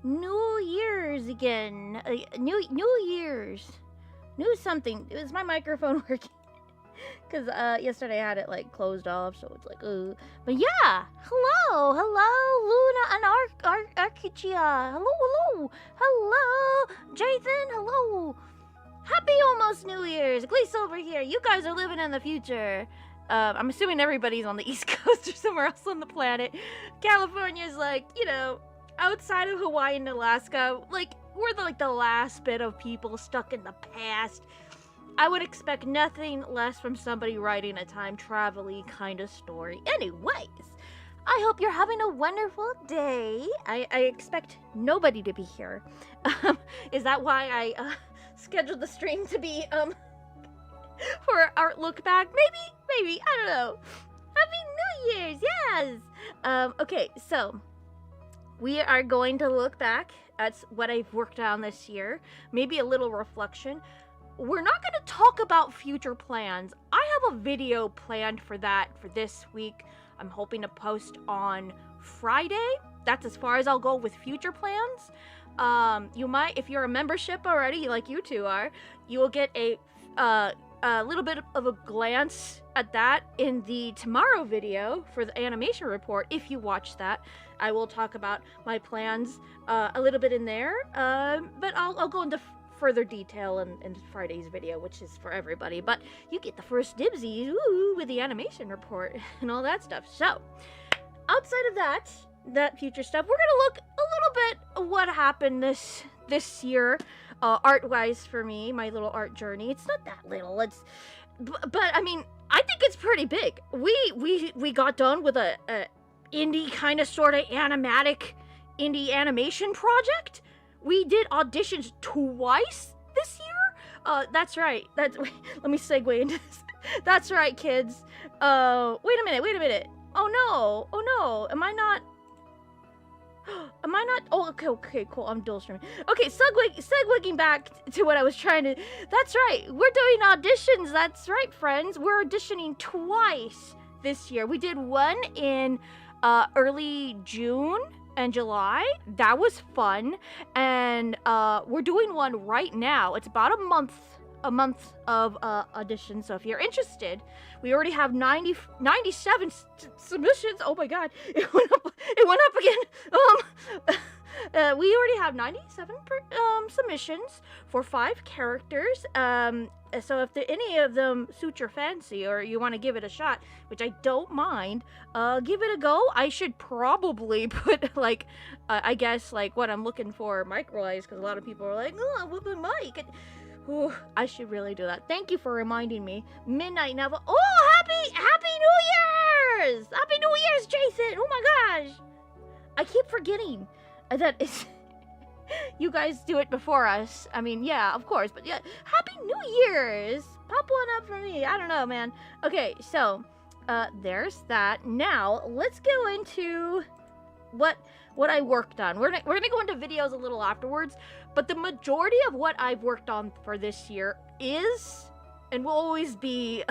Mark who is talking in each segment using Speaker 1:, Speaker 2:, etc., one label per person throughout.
Speaker 1: New Year's again. New Year's. New something. Is my microphone working? Because yesterday I had it like closed off, so it's like, But yeah, hello, Luna and Archichia. Hello, Jathan. Hello. Happy almost New Year's. Gleese over here. You guys are living in the future. I'm assuming everybody's on the East Coast or somewhere else on the planet. California's like, outside of Hawaii and Alaska, like, we're the last bit of people stuck in the past. I would expect nothing less from somebody writing a time travel-y kind of story. Anyways, I hope you're having a wonderful day. I expect nobody to be here. Is that why I scheduled the stream to be for our look back? Maybe, I don't know. Happy New Year's, yes! Okay, so we are going to look back at what I've worked on this year. Maybe a little reflection. We're not going to talk about future plans. I have a video planned for that for this week. I'm hoping to post on Friday. That's as far as I'll go with future plans. You might, if you're a membership already, like you two are, you will get a little bit of a glance at that in the tomorrow video for the animation report. If you watch that, I will talk about my plans a little bit in there, but I'll go into further detail in Friday's video, which is for everybody, but you get the first dibsies with the animation report and all that stuff. So outside of that future stuff, we're gonna look a little bit at what happened this year, art-wise for me, my little art journey. It's not that little, but I mean, I think it's pretty big. We got done with a indie kind of sort of animatic indie animation project. We did auditions twice this year. That's right. Let me segue into this. That's right, kids. Wait a minute. Oh no. Am I not? Oh, okay, cool. I'm dual streaming. Okay, segueing back to what I was trying to. That's right. We're doing auditions. That's right, friends. We're auditioning twice this year. We did one in early June and July. That was fun, and we're doing one right now. It's about a month of auditions, so if you're interested, we already have 97 submissions. Oh my god, it went up again. We already have 97 submissions for 5 characters. So if any of them suit your fancy or you want to give it a shot, which I don't mind, give it a go. I should probably put I guess what I'm looking for micro-wise, because a lot of people are like, oh, what the mic? Ooh, I should really do that. Thank you for reminding me. Midnight Nova. Oh, happy New Year's! Happy New Year's, Jason! Oh my gosh! I keep forgetting that it's you guys do it before us. I mean, yeah, of course, but yeah, Happy New Year's! Pop one up for me. I don't know, man. Okay, so there's that. Now let's go into what I worked on. We're gonna go into videos a little afterwards, but the majority of what I've worked on for this year is and will always be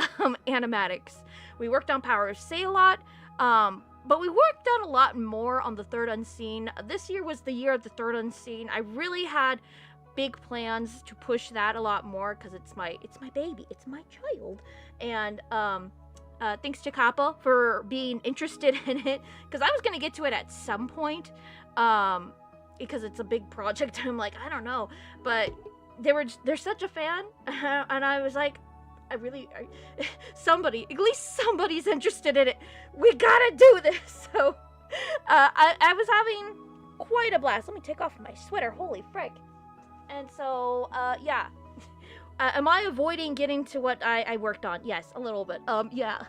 Speaker 1: animatics. We worked on Power of Say a lot, but we worked on a lot more on the Third Unseen. This year was the year of the Third Unseen. I really had big plans to push that a lot more because it's my baby, it's my child, and thanks to Kappa for being interested in it, because I was gonna get to it at some point, because it's a big project. I'm like, I don't know, but they're such a fan, and I was like, at least somebody's interested in it. We gotta do this. So I was having quite a blast. Let me take off my sweater. Holy frick! And so yeah. Am I avoiding getting to what I worked on? Yes, a little bit. Yeah.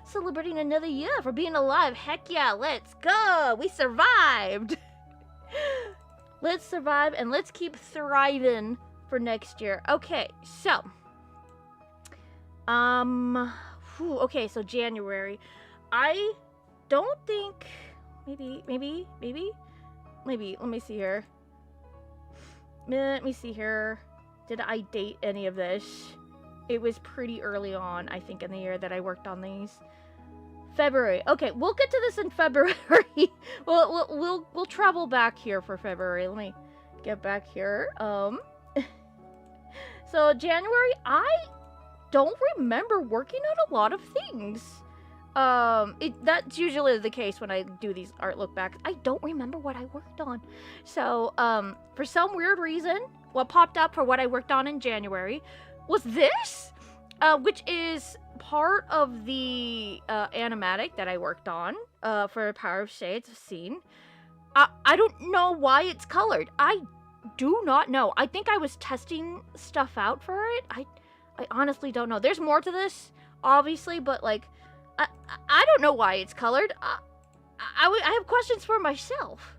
Speaker 1: Celebrating another year for being alive. Heck yeah, let's go. We survived. Let's survive and let's keep thriving for next year. Okay, so. Okay, so January. I don't think. Maybe. Let me see here. Let me see here. Did I date any of this? It was pretty early on, I think, in the year that I worked on these. February. Okay, we'll get to this in February. we'll travel back here for February. Let me get back here. So January, I don't remember working on a lot of things. That's usually the case when I do these art look backs. I don't remember what I worked on. So, for some weird reason, what popped up for what I worked on in January was this, which is part of the animatic that I worked on for Power of Shades scene. I don't know why it's colored. I do not know. I think I was testing stuff out for it. I honestly don't know. There's more to this, obviously, but like, I don't know why it's colored. I have questions for myself.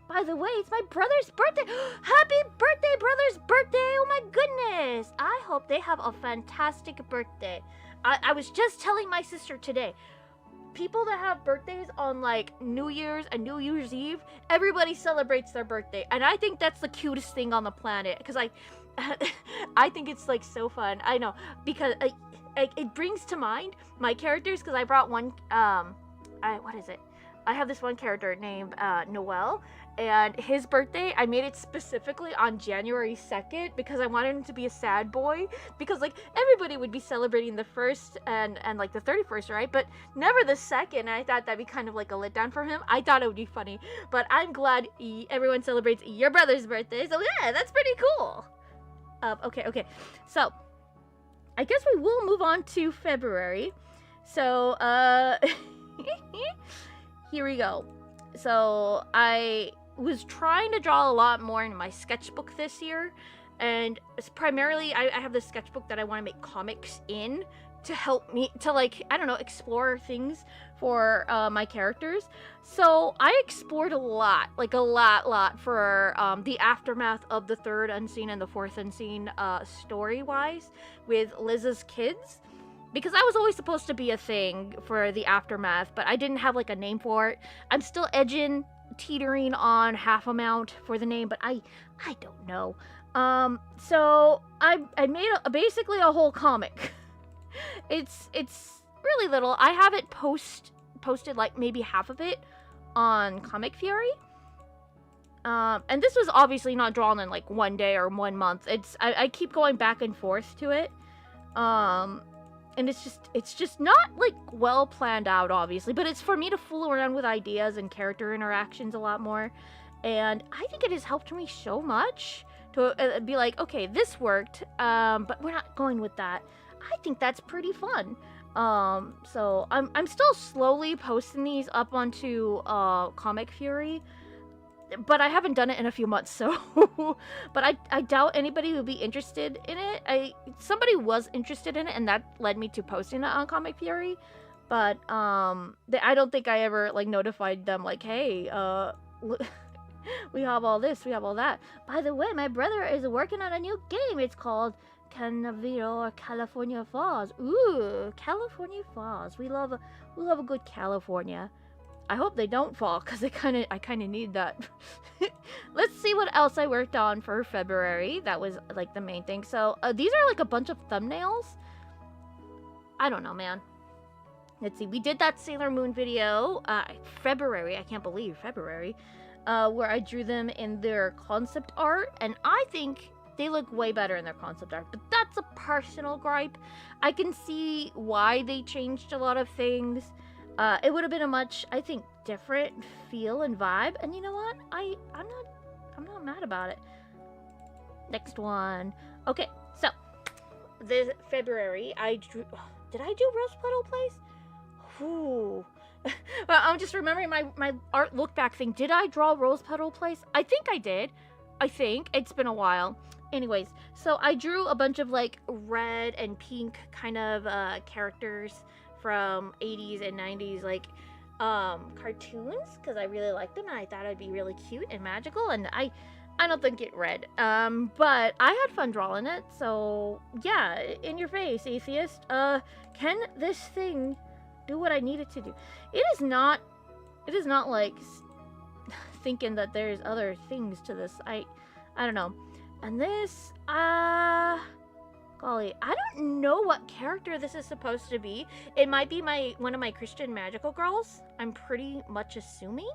Speaker 1: By the way, it's my brother's birthday. Happy birthday, brother's birthday. Oh my goodness. I hope they have a fantastic birthday. I was just telling my sister today, people that have birthdays on like New Year's and New Year's Eve, everybody celebrates their birthday. And I think that's the cutest thing on the planet. Because I think it's like so fun. I know, because it brings to mind my characters, because I brought one, what is it? I have this one character named Noel, and his birthday, I made it specifically on January 2nd because I wanted him to be a sad boy, because like everybody would be celebrating the 1st and like the 31st, right? But never the 2nd, and I thought that'd be kind of like a letdown for him. I thought it would be funny, but I'm glad everyone celebrates your brother's birthday, so yeah, that's pretty cool. Okay, so I guess we will move on to February. So, here we go. So, I was trying to draw a lot more in my sketchbook this year, and it's primarily, I have this sketchbook that I want to make comics in to help me to, like, I don't know, explore things for my characters. So I explored a lot, like a lot for the aftermath of the 3rd Unseen and the 4th Unseen story-wise with Liz's kids, because I was always supposed to be a thing for the aftermath, but I didn't have like a name for it. I'm still teetering on half amount for the name, but I don't know. So I made basically a whole comic. It's really little. I have it posted like maybe half of it on Comic Fury. And this was obviously not drawn in like one day or 1 month. I keep going back and forth to it. And it's just not like well planned out, obviously, but it's for me to fool around with ideas and character interactions a lot more. And I think it has helped me so much to be like, okay, this worked, but we're not going with that. I think that's pretty fun. So I'm still slowly posting these up onto Comic Fury, but I haven't done it in a few months, so but I doubt anybody would be interested in it. Somebody was interested in it, and that led me to posting it on Comic Fury, but I don't think I ever like notified them like, hey, we have all this, we have all that. By the way, my brother is working on a new game. It's called Canaviro or California Falls. Ooh, California Falls. We love a good California. I hope they don't fall, because I kind of need that. Let's see what else I worked on for February. That was like the main thing. So these are like a bunch of thumbnails. I don't know, man. Let's see. We did that Sailor Moon video February. I can't believe February. Where I drew them in their concept art, and I think they look way better in their concept art, but that's a personal gripe. I can see why they changed a lot of things. It would have been a much, I think, different feel and vibe, and you know what? I'm not mad about it. Next one. Okay, so this February I drew. Did I do Rose Petal Place? Ooh. Well, I'm just remembering my art look back thing. Did I draw Rose Petal Place? I think I did. I think. It's been a while. Anyways, so I drew a bunch of like red and pink kind of characters from 80s and 90s like cartoons, because I really liked them and I thought it'd be really cute and magical, and I don't think it read. But I had fun drawing it, so yeah, in your face, atheist. Can this thing do what I need it to do? It is not like thinking that there's other things to this. I don't know. And this, Golly, I don't know what character this is supposed to be. It might be one of my Christian magical girls. I'm pretty much assuming.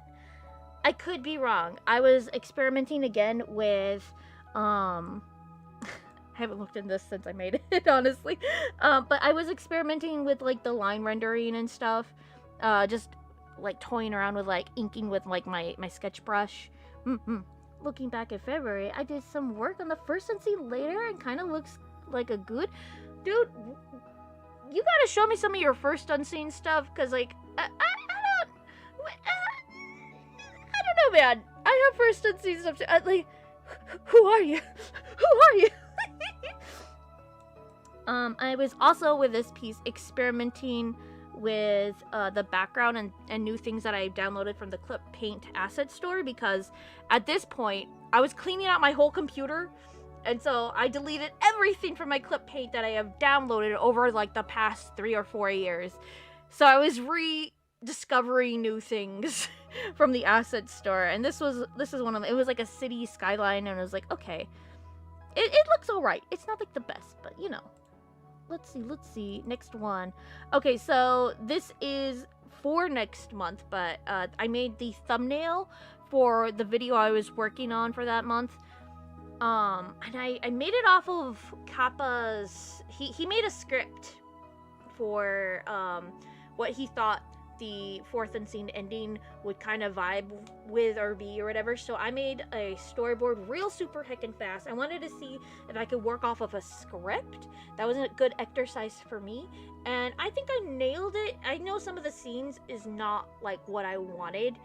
Speaker 1: I could be wrong. I was experimenting again with, I haven't looked in this since I made it, honestly. But I was experimenting with, like, the line rendering and stuff. Just, like, toying around with, like, inking with, like, my sketch brush. Looking back at February, I did some work on the first unseen later and kind of looks like a good... Dude, you gotta show me some of your first unseen stuff, because, like, I don't know, man. I have first unseen stuff too. Like, who are you? Who are you? I was also, with this piece, experimenting with the background and new things that I downloaded from the Clip Paint asset store, because at this point, I was cleaning out my whole computer, and so I deleted everything from my Clip Paint that I have downloaded over, like, the past 3 or 4 years. So I was rediscovering new things from the asset store, and this is one of them. It was like a city skyline, and I was like, okay, it looks alright. It's not like the best, but you know. Let's see, next one. Okay, so this is for next month, but I made the thumbnail for the video I was working on for that month. And I made it off of Kappa's... He made a script for what he thought the fourth unseen ending would kind of vibe with or be or whatever. So I made a storyboard real super heckin' fast. I wanted to see if I could work off of a script. That was a good exercise for me, and I think I nailed it. I know some of the scenes is not like what I wanted.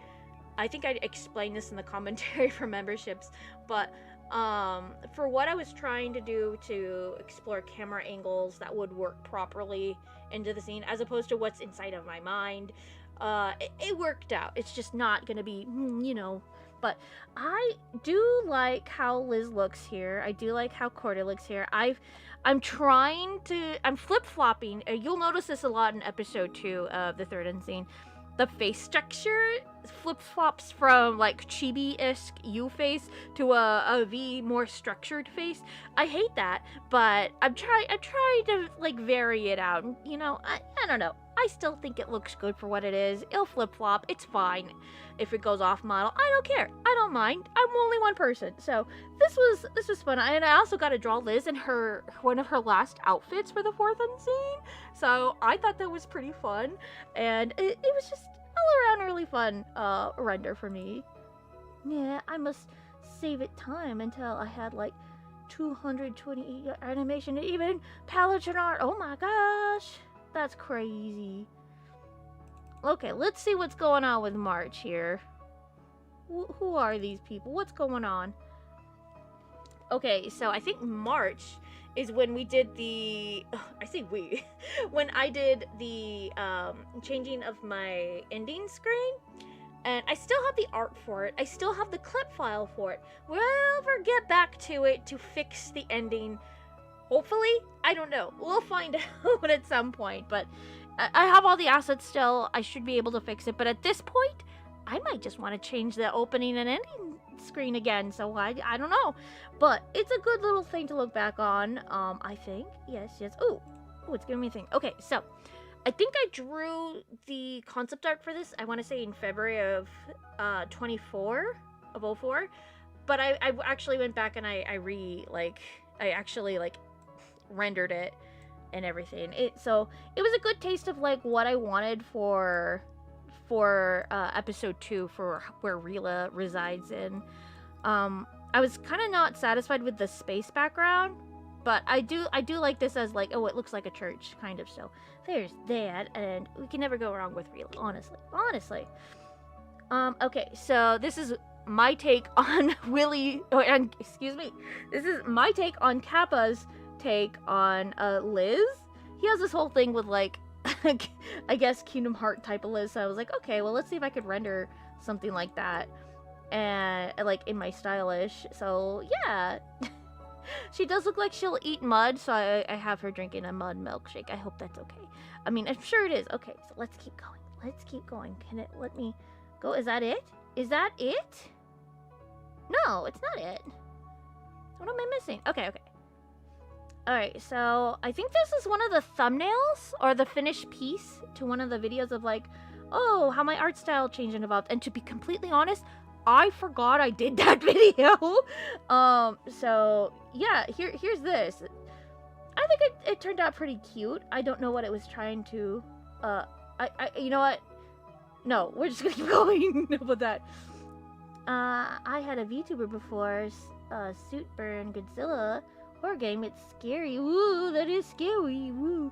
Speaker 1: I think I explained this in the commentary for memberships, but for what I was trying to do to explore camera angles that would work properly into the scene, as opposed to what's inside of my mind, it worked out. It's just not gonna be, you know, but I do like how Liz looks here. I do like how Cordy looks here. I'm flip-flopping. You'll notice this a lot in episode 2 of the third unseen. The face structure flip-flops from, like, chibi-esque U face to a V more structured face. I hate that, but I'm trying to, like, vary it out. You know, I don't know. I still think it looks good for what it is. It'll flip-flop. It's fine if it goes off model. I don't care. I don't mind. I'm only one person. So this was fun. And I also got to draw Liz in one of her last outfits for the fourth unseen. So I thought that was pretty fun. And it was just all around really fun render for me. Yeah, I must save it time until I had like 228 animation and even palette and art. Oh my gosh. That's crazy. Okay, let's see what's going on with March here. Who are these people? What's going on? Okay, so I think March is when we did the... I say we. When I did the changing of my ending screen. And I still have the art for it. I still have the clip file for it. We'll ever get back to it to fix the ending. Hopefully, I don't know. We'll find out at some point, but I have all the assets still. I should be able to fix it, but at this point, I might just want to change the opening and ending screen again, so I don't know. But it's a good little thing to look back on, I think. Yes. Ooh, it's giving me a thing. Okay, so I think I drew the concept art for this, I want to say in February of 04, but I actually went back and I actually rendered it and everything. So it was a good taste of like what I wanted for episode 2 for where Rila resides in. I was kind of not satisfied with the space background, but I do like this as like, oh, it looks like a church kind of. So there's that, and we can never go wrong with Rila, honestly. Okay, so this is my take on this is my take on Kappa's take on Liz. He has this whole thing with like I guess Kingdom Heart type of Liz, so I was like, okay, well, let's see if I could render something like that and like in my stylish. So yeah. She does look like she'll eat mud, so I have her drinking a mud milkshake. I hope that's okay. I mean, I'm sure it is. Okay, so let's keep going. Can it let me go? Is that it? No, it's not it. What am I missing? Okay. Alright, so I think this is one of the thumbnails or the finished piece to one of the videos of like, oh, how my art style changed and evolved. And to be completely honest, I forgot I did that video. So yeah, here's this. I think it turned out pretty cute. I don't know what it was trying to, you know what? No, we're just gonna keep going about that. I had a VTuber before, Suitburn Godzilla horror game. It's scary. Woo, that is scary. Woo.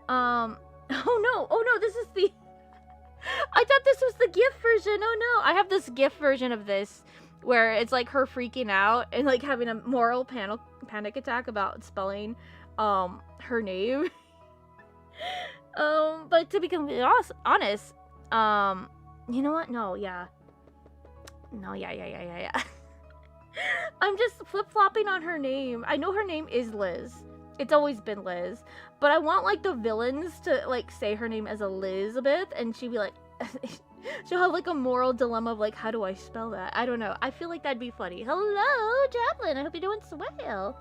Speaker 1: Oh no, this is the. I thought this was the GIF version. Oh no, I have this GIF version of this where it's like her freaking out and like having a moral panic attack about spelling her name. But to be completely honest, you know what? No, yeah. I'm just flip-flopping on her name. I know her name is Liz. It's always been Liz. But I want, like, the villains to, like, say her name as Elizabeth, and she'd be like... she'll have, like, a moral dilemma of, like, how do I spell that? I don't know. I feel like that'd be funny. Hello, Chaplin. I hope you're doing swell.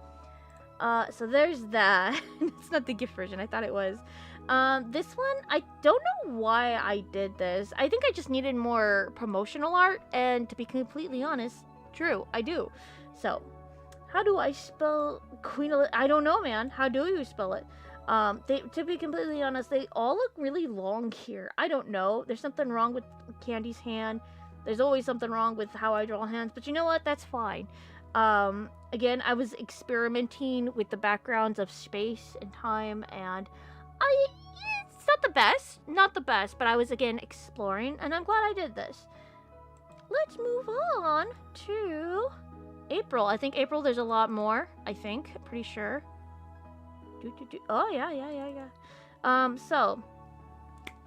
Speaker 1: So there's that. It's not the gift version. I thought it was. This one, I don't know why I did this. I think I just needed more promotional art, and to be completely honest, true, I do. So, how do I spell Queen Elizabeth? I don't know, man. How do you spell it? To be completely honest, they all look really long here. I don't know. There's something wrong with Candy's hand. There's always something wrong with how I draw hands, but you know what? That's fine. Again, I was experimenting with the backgrounds of space and time, and it's not the best, but I was again exploring, and I'm glad I did this. Let's move on to April. I think April, there's a lot more. I'm pretty sure. Oh yeah. So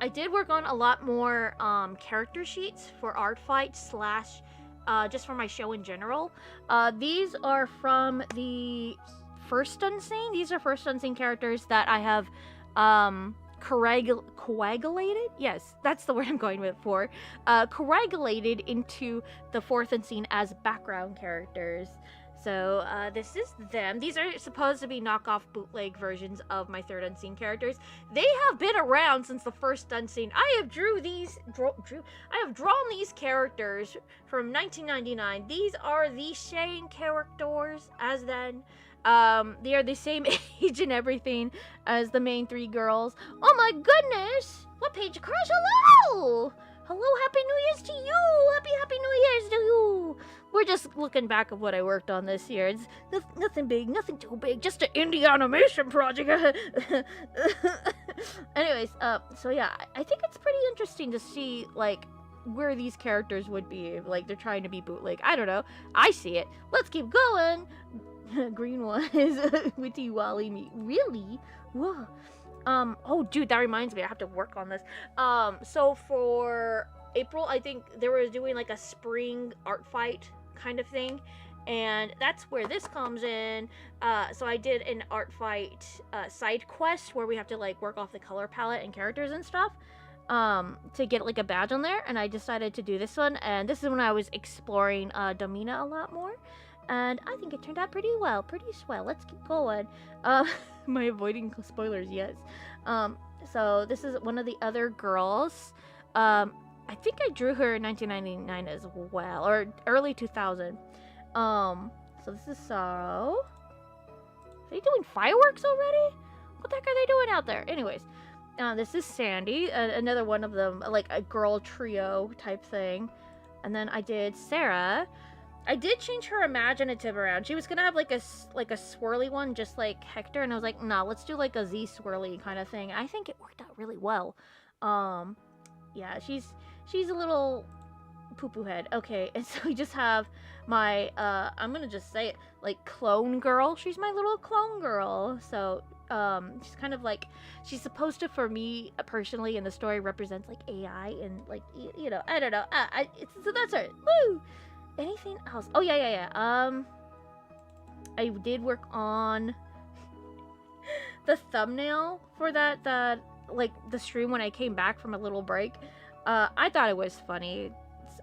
Speaker 1: I did work on a lot more character sheets for art fights / just for my show in general. These are from the first Unseen. These are first Unseen characters that I have coagulated? Yes, that's the word I'm going with for. Coagulated into the fourth Unseen as background characters. So, this is them. These are supposed to be knockoff bootleg versions of my third Unseen characters. They have been around since the first Unseen. I have drawn these characters from 1999. These are the Shane characters as then. They are the same age and everything as the main three girls. Oh my goodness! What page crash? Hello! Hello, Happy New Year's to you! Happy New Year's to you! We're just looking back at what I worked on this year. It's nothing big, nothing too big, just an indie animation project. Anyways, so yeah, I think it's pretty interesting to see, like, where these characters would be. Like, they're trying to be bootleg. I don't know. I see it. Let's keep going. Green one is Witty Wally me. Really? Whoa. Oh, dude, that reminds me. I have to work on this. So for April, I think they were doing, like, a spring art fight kind of thing. And that's where this comes in. So I did an art fight side quest where we have to, like, work off the color palette and characters and stuff. To get, like, a badge on there. And I decided to do this one. And this is when I was exploring Domina a lot more. And I think it turned out pretty well. Pretty swell. Let's keep going. Am I avoiding spoilers? Yes. So this is one of the other girls. I think I drew her in 1999 as well. Or early 2000. So this is Sorrow. Are they doing fireworks already? What the heck are they doing out there? Anyways. This is Sandy. Another one of them. Like a girl trio type thing. And then I did Sarah. I did change her imaginative around. She was gonna have like a swirly one, just like Hector, and I was like, nah, let's do like a Z swirly kind of thing. I think it worked out really well. Yeah, she's a little poo-poo head. Okay, and so we just have my I'm gonna just say it, like, clone girl. She's my little clone girl. So she's kind of like, she's supposed to, for me personally in the story, represents like AI and like, you know, I don't know. So that's her. Woo! Anything else? Oh, yeah. I did work on the thumbnail for that, like, the stream when I came back from a little break. I thought it was funny.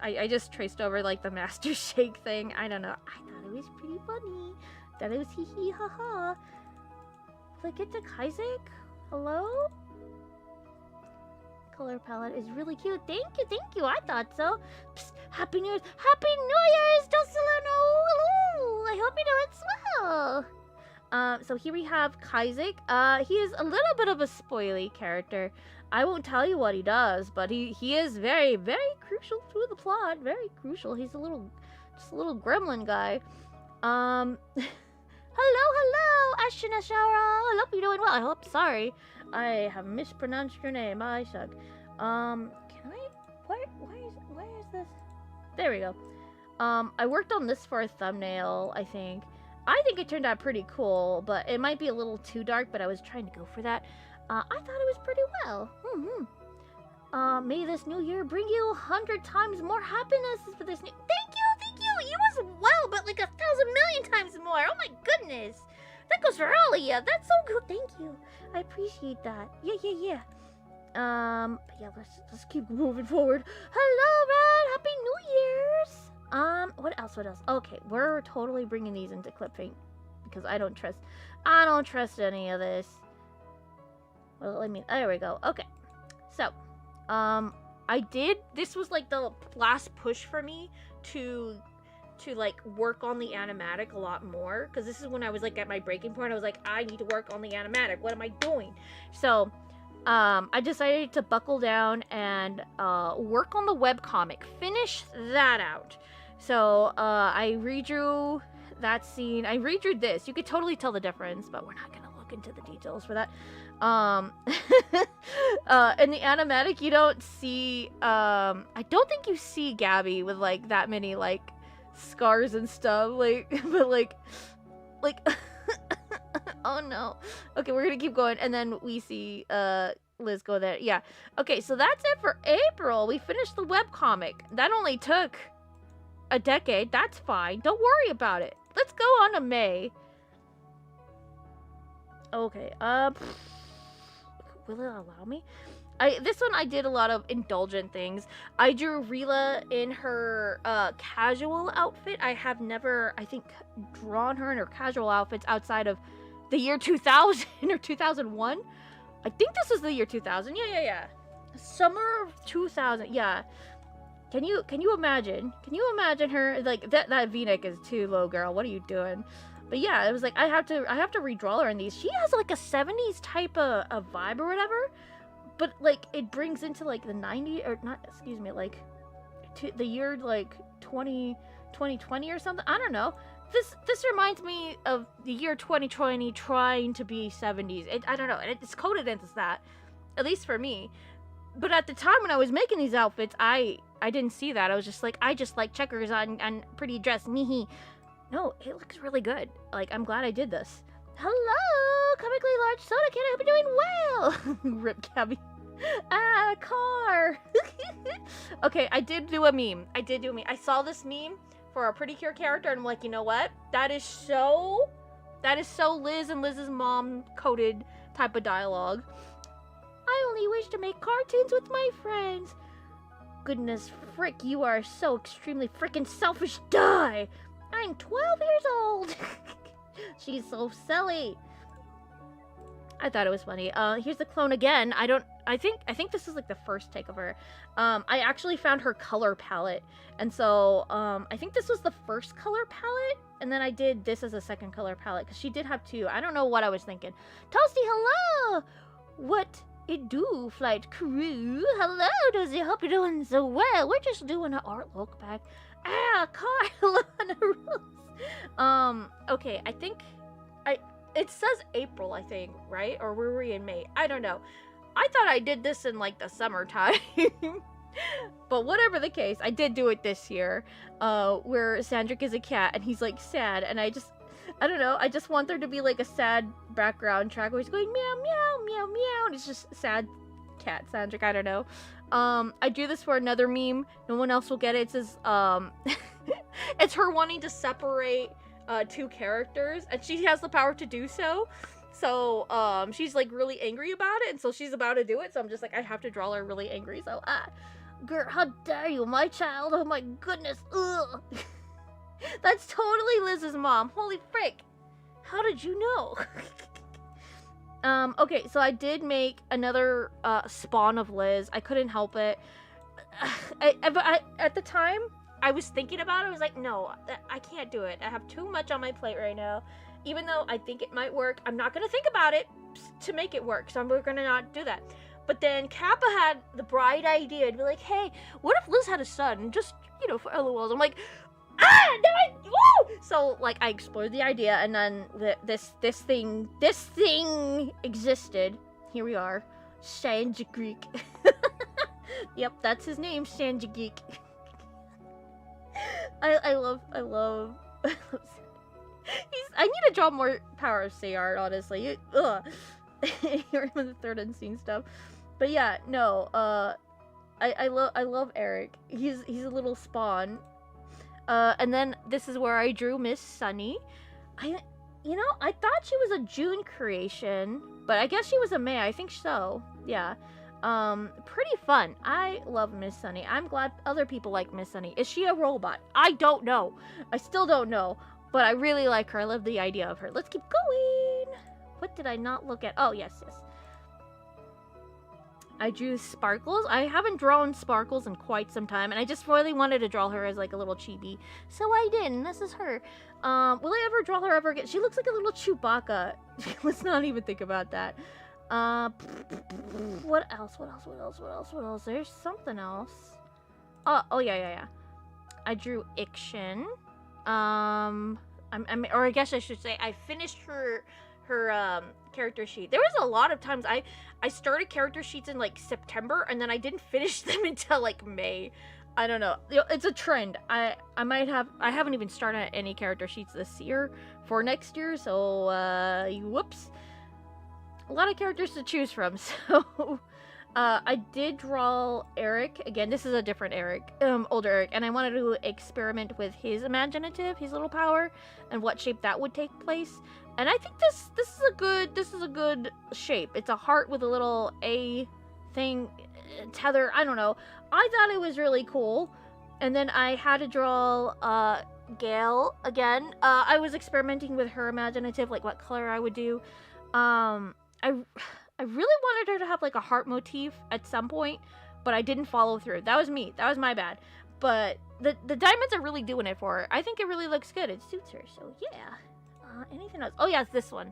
Speaker 1: I just traced over, like, the Master Shake thing. I don't know. I thought it was pretty funny. Thought it was hee hee ha ha. Click it to Kaizek? Hello? Color palette is really cute. Thank you. I thought so. Psst, Happy New Year's! Happy New Year's! Hello! I hope you're doing swell. So here we have Kaizek. He is a little bit of a spoily character. I won't tell you what he does, but he is very, very crucial to the plot. Very crucial. He's just a little gremlin guy. Hello, Ashina Shara. I hope you're doing well. I hope. Sorry, I have mispronounced your name. I suck. Can I? Where is this? There we go. I worked on this for a thumbnail. I think it turned out pretty cool, but it might be a little too dark. But I was trying to go for that. I thought it was pretty well. May this new year bring you 100 times more happiness for this new. Thank you. You as well, but like 1,000 million times more. Oh my goodness. That goes for all of you. That's so good. Thank you. I appreciate that. Yeah. But yeah, let's keep moving forward. Hello, Red. Happy New Year's. What else? Okay, we're totally bringing these into clipping because I don't trust any of this. Well, I mean, there we go. Okay. So, this was like the last push for me to like work on the animatic a lot more, because this is when I was like at my breaking point. I was like, I need to work on the animatic. What am I doing? So I decided to buckle down and work on the webcomic, finish that out. So I redrew that scene. I redrew this. You could totally tell the difference, but we're not gonna look into the details for that. In the animatic, you don't see I don't think you see Gabby with like that many like scars and stuff, like, but like oh no. Okay, we're gonna keep going, and then we see Liz go there. Yeah. Okay, so that's it for April. We finished the webcomic. That only took a decade. That's fine. Don't worry about it. Let's go on to May. Okay, will it allow me? This one I did a lot of indulgent things. I drew Rila in her casual outfit. I have never, I think, drawn her in her casual outfits outside of the year 2000 or 2001. I think this is the year 2000. Yeah. Summer of 2000. Yeah. Can you imagine? Can you imagine her like that V-neck is too low, girl. What are you doing? But yeah, it was like I have to redraw her in these. She has like a 70s type of vibe or whatever. But, like, it brings into, like, the 90s, or not, excuse me, like, the year, like, 2020 or something. I don't know. This reminds me of the year 2020 trying to be 70s. I don't know. It's coded into that, at least for me. But at the time when I was making these outfits, I didn't see that. I was just like, I just like checkers on pretty dress. Mehe. No, it looks really good. Like, I'm glad I did this. Hello, comically large soda can. I hope you're doing well. Rip Gabby. Car. Okay, I did do a meme. I saw this meme for a Pretty Cure character, and I'm like, you know what? That is so Liz and Liz's mom coded type of dialogue. I only wish to make cartoons with my friends. Goodness frick, you are so extremely frickin' selfish. Die. I'm 12 years old. She's so silly. I thought it was funny. Here's the clone again. I think this is like the first take of her. I actually found her color palette, and so I think this was the first color palette, and then I did this as a second color palette because she did have two. I don't know what I was thinking. Toasty, hello. What it do, flight crew? Hello, Dozy. Hope you're doing so well. We're just doing an art look back. Carla on a rose. Okay, I think it says April, I think, right? Or were we in May? I don't know. I thought I did this in like the summertime. But whatever the case, I did do it this year. Where Sandrick is a cat and he's like sad, and I don't know, I just want there to be like a sad background track where he's going meow meow meow meow, and it's just sad cat Sandrick. I don't know. I do this for another meme. No one else will get it. It says it's her wanting to separate two characters, and she has the power to do so. So she's like really angry about it, and so she's about to do it. So I'm just like, I have to draw her really angry. So girl, how dare you, my child? Oh my goodness. Ugh. That's totally Liz's mom. Holy frick. How did you know? Okay, so I did make another spawn of Liz. I couldn't help it. At the time, I was thinking about it. I was like, no, I can't do it. I have too much on my plate right now. Even though I think it might work, I'm not going to think about it to make it work. So we're going to not do that. But then Kappa had the bright idea to be like, hey, what if Liz had a son? Just, you know, for LOLs. I'm like, woo! So, like, I explored the idea, and then this thing existed. Here we are. Sanji Greek. Yep, that's his name, Sanji Geek. I love I need to draw more Power of Say art, honestly. Ugh. You're in the third unseen stuff. But yeah, no, I love Eric. He's a little spawn. And then this is where I drew Miss Sunny. I thought she was a June creation, but I guess she was a May. I think so. Yeah. Pretty fun. I love Miss Sunny. I'm glad other people like Miss Sunny. Is she a robot? I don't know. I still don't know, but I really like her. I love the idea of her. Let's keep going. What did I not look at? Oh, yes. I drew Sparkles. I haven't drawn Sparkles in quite some time, and I just really wanted to draw her as like a little chibi, so I did, and this is her. Will I ever draw her ever again? She looks like a little Chewbacca. Let's not even think about that. What else? There's something else. Oh yeah. I drew Iction. Or I guess I should say I finished her character sheet. There was a lot of times I started character sheets in like September, and then I didn't finish them until like May. I don't know. It's a trend. I haven't even started any character sheets this year for next year, so whoops. A lot of characters to choose from. So I did draw Eric. Again, this is a different Eric, older Eric, and I wanted to experiment with his little power, and what shape that would take place. And I think this is a good shape. It's a heart with a little A thing, tether. I don't know. I thought it was really cool. And then I had to draw Gail again. I was experimenting with her imaginative, like what color I would do. I really wanted her to have like a heart motif at some point, but I didn't follow through. That was me. That was my bad. But the diamonds are really doing it for her. I think it really looks good. It suits her. So yeah. Anything else? Oh yeah, it's this one.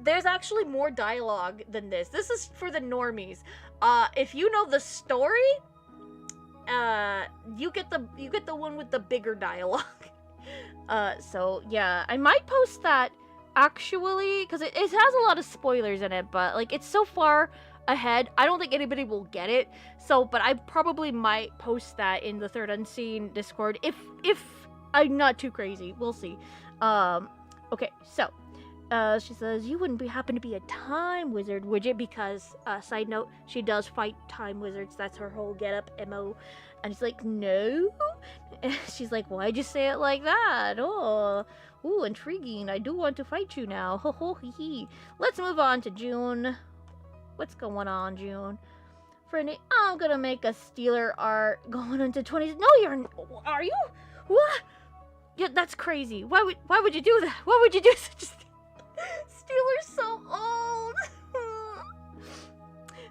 Speaker 1: There's actually more dialogue than this. This is for the normies. If you know the story, you get the one with the bigger dialogue. So yeah, I might post that actually, because it has a lot of spoilers in it, but like it's so far ahead, I don't think anybody will get it. So, but I probably might post that in the Third Unseen Discord if I'm not too crazy. We'll see. Okay, so she says, you wouldn't happen to be a time wizard, would you? Because, side note, she does fight time wizards. That's her whole get-up MO. And he's like, no? And she's like, why'd you say it like that? Oh, ooh, intriguing. I do want to fight you now. Ho ho hee hee. Let's move on to June. What's going on, June? Friendly, I'm gonna make a Steeler art going into 20s. No, are you? What? Yeah, that's crazy. Why would you do that? Why would you do such a Steeler's so old.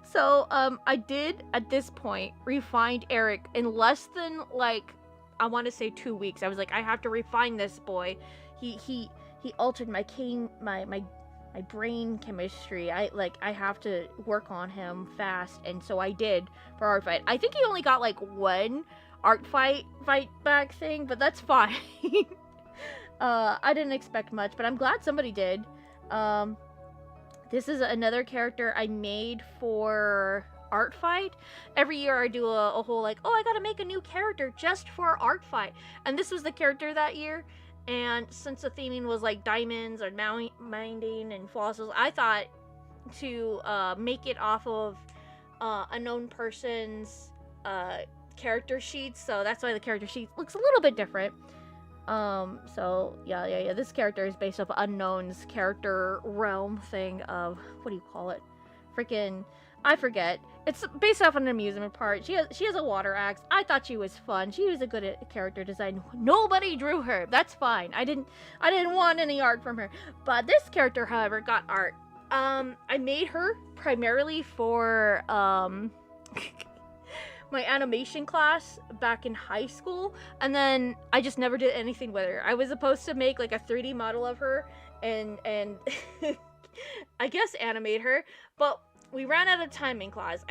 Speaker 1: So, I did, at this point, refine Eric in less than, like, I want to say 2 weeks. I was like, I have to refine this boy. He altered my brain chemistry. I have to work on him fast, and so I did for Art Fight. I think he only got, like, one Art Fight back thing, but that's fine. I didn't expect much, but I'm glad somebody did. This is another character I made for Art Fight. Every year I do a whole like, oh, I gotta make a new character just for Art Fight. And this was the character that year. And since the theming was like diamonds or minding and fossils, I thought to make it off of a known person's character sheets. So that's why the character sheet looks a little bit different. So yeah. This character is based off Unknown's character realm thing of, what do you call it? Freaking, I forget. It's based off an amusement park. She has a water axe. I thought she was fun. She was a good at character design. Nobody drew her. That's fine. I didn't want any art from her. But this character, however, got art. I made her primarily for my animation class back in high school, and then I just never did anything with her. I was supposed to make like a 3D model of her and I guess animate her, but we ran out of time in class.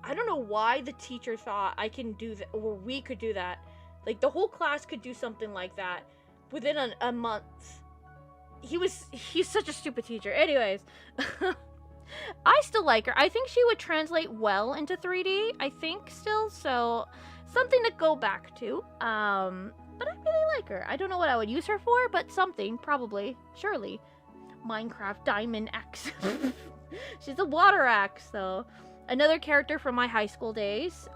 Speaker 1: I don't know why the teacher thought I can do that, or we could do that. Like, the whole class could do something like that within a month. He's such a stupid teacher. Anyways, I still like her. I think she would translate well into 3D, I think, still, so something to go back to. But I really like her. I don't know what I would use her for, but something, probably, surely. Minecraft Diamond Axe. She's a water axe, though. Another character from my high school days.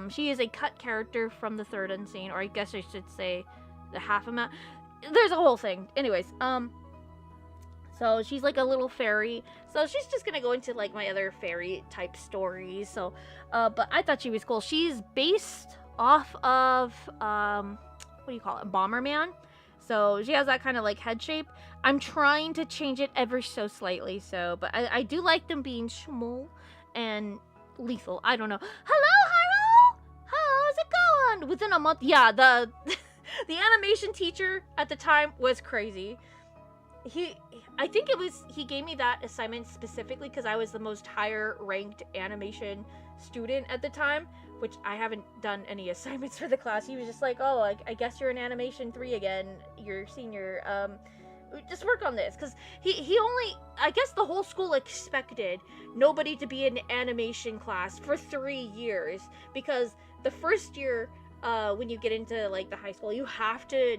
Speaker 1: She is a cut character from the third unseen, or I guess I should say the half amount. There's a whole thing. Anyways, so she's like a little fairy. So she's just gonna go into like my other fairy type stories. So, but I thought she was cool. She's based off of, what do you call it? Bomberman. So she has that kind of like head shape. I'm trying to change it ever so slightly. So, but I do like them being small and lethal. I don't know. Hello, Hyro! How's it going? Within a month, yeah, the animation teacher at the time was crazy. I think he gave me that assignment specifically because I was the most higher ranked animation student at the time, which I haven't done any assignments for the class. He was just like, oh, I guess you're in animation 3 again, you're senior, just work on this, because he only, I guess the whole school expected nobody to be in animation class for 3 years, because the first year, when you get into like the high school, you have to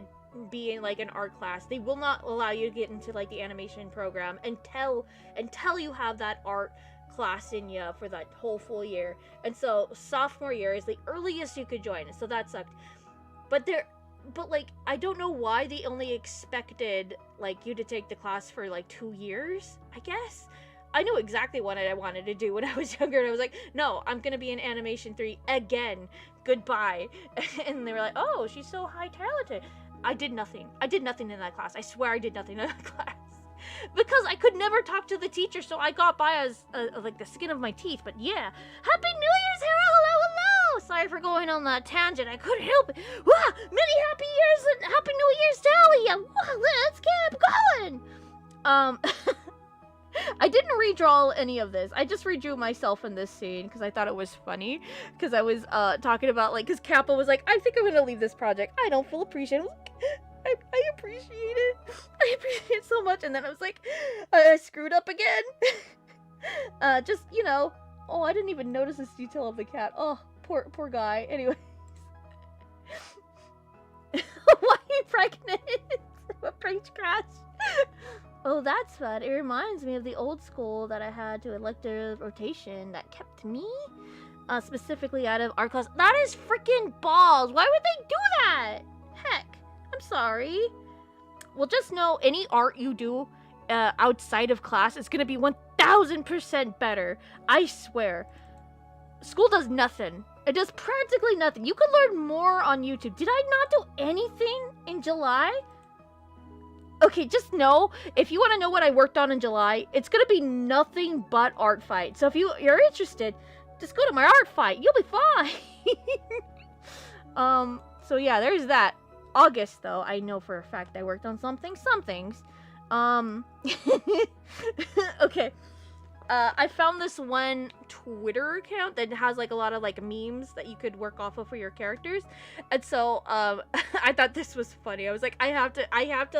Speaker 1: be in like an art class. They will not allow you to get into like the animation program until you have that art class in you for that whole full year. And so sophomore year is the earliest you could join, so that sucked. But like, I don't know why they only expected like you to take the class for like 2 years. I guess I knew exactly what I wanted to do when I was younger, and I was like, no, I'm gonna be in animation 3 again, goodbye. And they were like, oh, she's so high talented. I did nothing in that class. I swear I did nothing in that class. Because I could never talk to the teacher, so I got by as like the skin of my teeth. But yeah, Happy New Year's, Hera! Hello! Sorry for going on that tangent. I couldn't help it. Wow, many happy years and Happy New Year's to all of you. Wow, let's keep going. I didn't redraw any of this. I just redrew myself in this scene because I thought it was funny. Because I was talking about like, because Kappa was like, I think I'm gonna leave this project. I don't feel appreciated. I appreciate it. I appreciate it so much. And then I was like, I screwed up again. Just, you know. Oh, I didn't even notice this detail of the cat. Oh, poor guy. Anyways. Why are you pregnant? What brain crash? Oh, that's fun. It reminds me of the old school that I had to elective rotation that kept me specifically out of art class. That is freaking balls. Why would they do that? Heck. I'm sorry. Well, just know any art you do outside of class is going to be 1000% better. I swear. School does nothing. It does practically nothing. You can learn more on YouTube. Did I not do anything in July? Okay, just know, if you want to know what I worked on in July, it's going to be nothing but art fight. So if you're interested, just go to my art fight. You'll be fine. So yeah, there's that. August, though, I know for a fact I worked on some things. Okay. I found this one Twitter account that has like a lot of like memes that you could work off of for your characters, and so I thought this was funny. I was like, I have to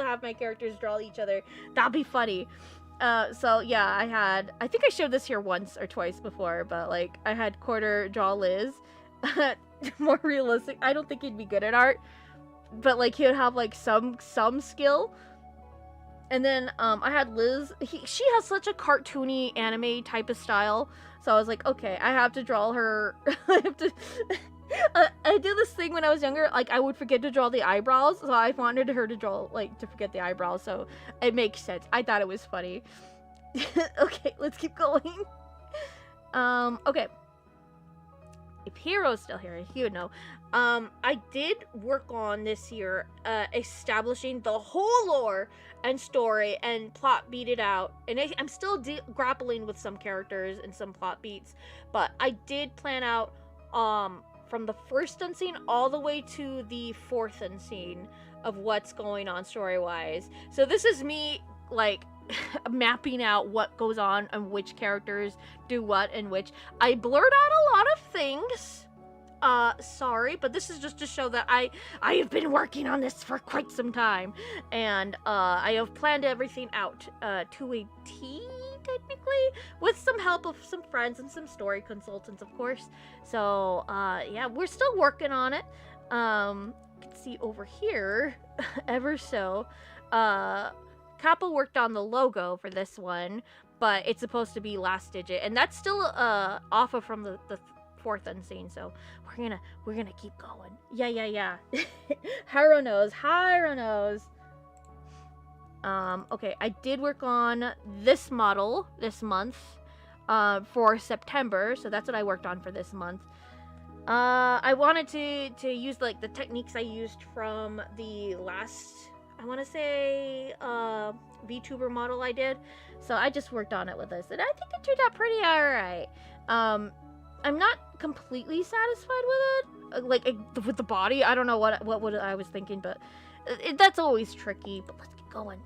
Speaker 1: have my characters draw each other. That'll be funny. So yeah, I think I showed this here once or twice before, but like I had Quarter draw Liz. More realistic. I don't think he'd be good at art, but like he would have like some skill. And then I had Liz. She has such a cartoony anime type of style, so I was like, okay, I have to draw her. I have to. I did this thing when I was younger. Like I would forget to draw the eyebrows, so I wanted her to draw like to forget the eyebrows. So it makes sense. I thought it was funny. Okay, let's keep going. Okay. if Hero's still here, he would know. I did work on this year establishing the whole lore and story and plot beat it out. And I'm still grappling with some characters and some plot beats, but I did plan out from the first unseen all the way to the fourth unseen of what's going on story-wise. So this is me, like, mapping out what goes on and which characters do what and which. I blurred out a lot of things. Sorry, but this is just to show that I have been working on this for quite some time, and I have planned everything out to a T, technically, with some help of some friends and some story consultants, of course. So yeah, we're still working on it. You can see over here, ever so, Kappa worked on the logo for this one, but it's supposed to be last digit, and that's still off of from the fourth unseen, so we're gonna keep going. Yeah. Hiro knows. Okay, I did work on this model this month for September, so that's what I worked on for this month. I wanted to use like the techniques I used from the last, I want to say, VTuber model I did. So I just worked on it with this, and I think it turned out pretty alright. I'm not completely satisfied with it, like with the body. I don't know what I was thinking, but that's always tricky. But let's get going.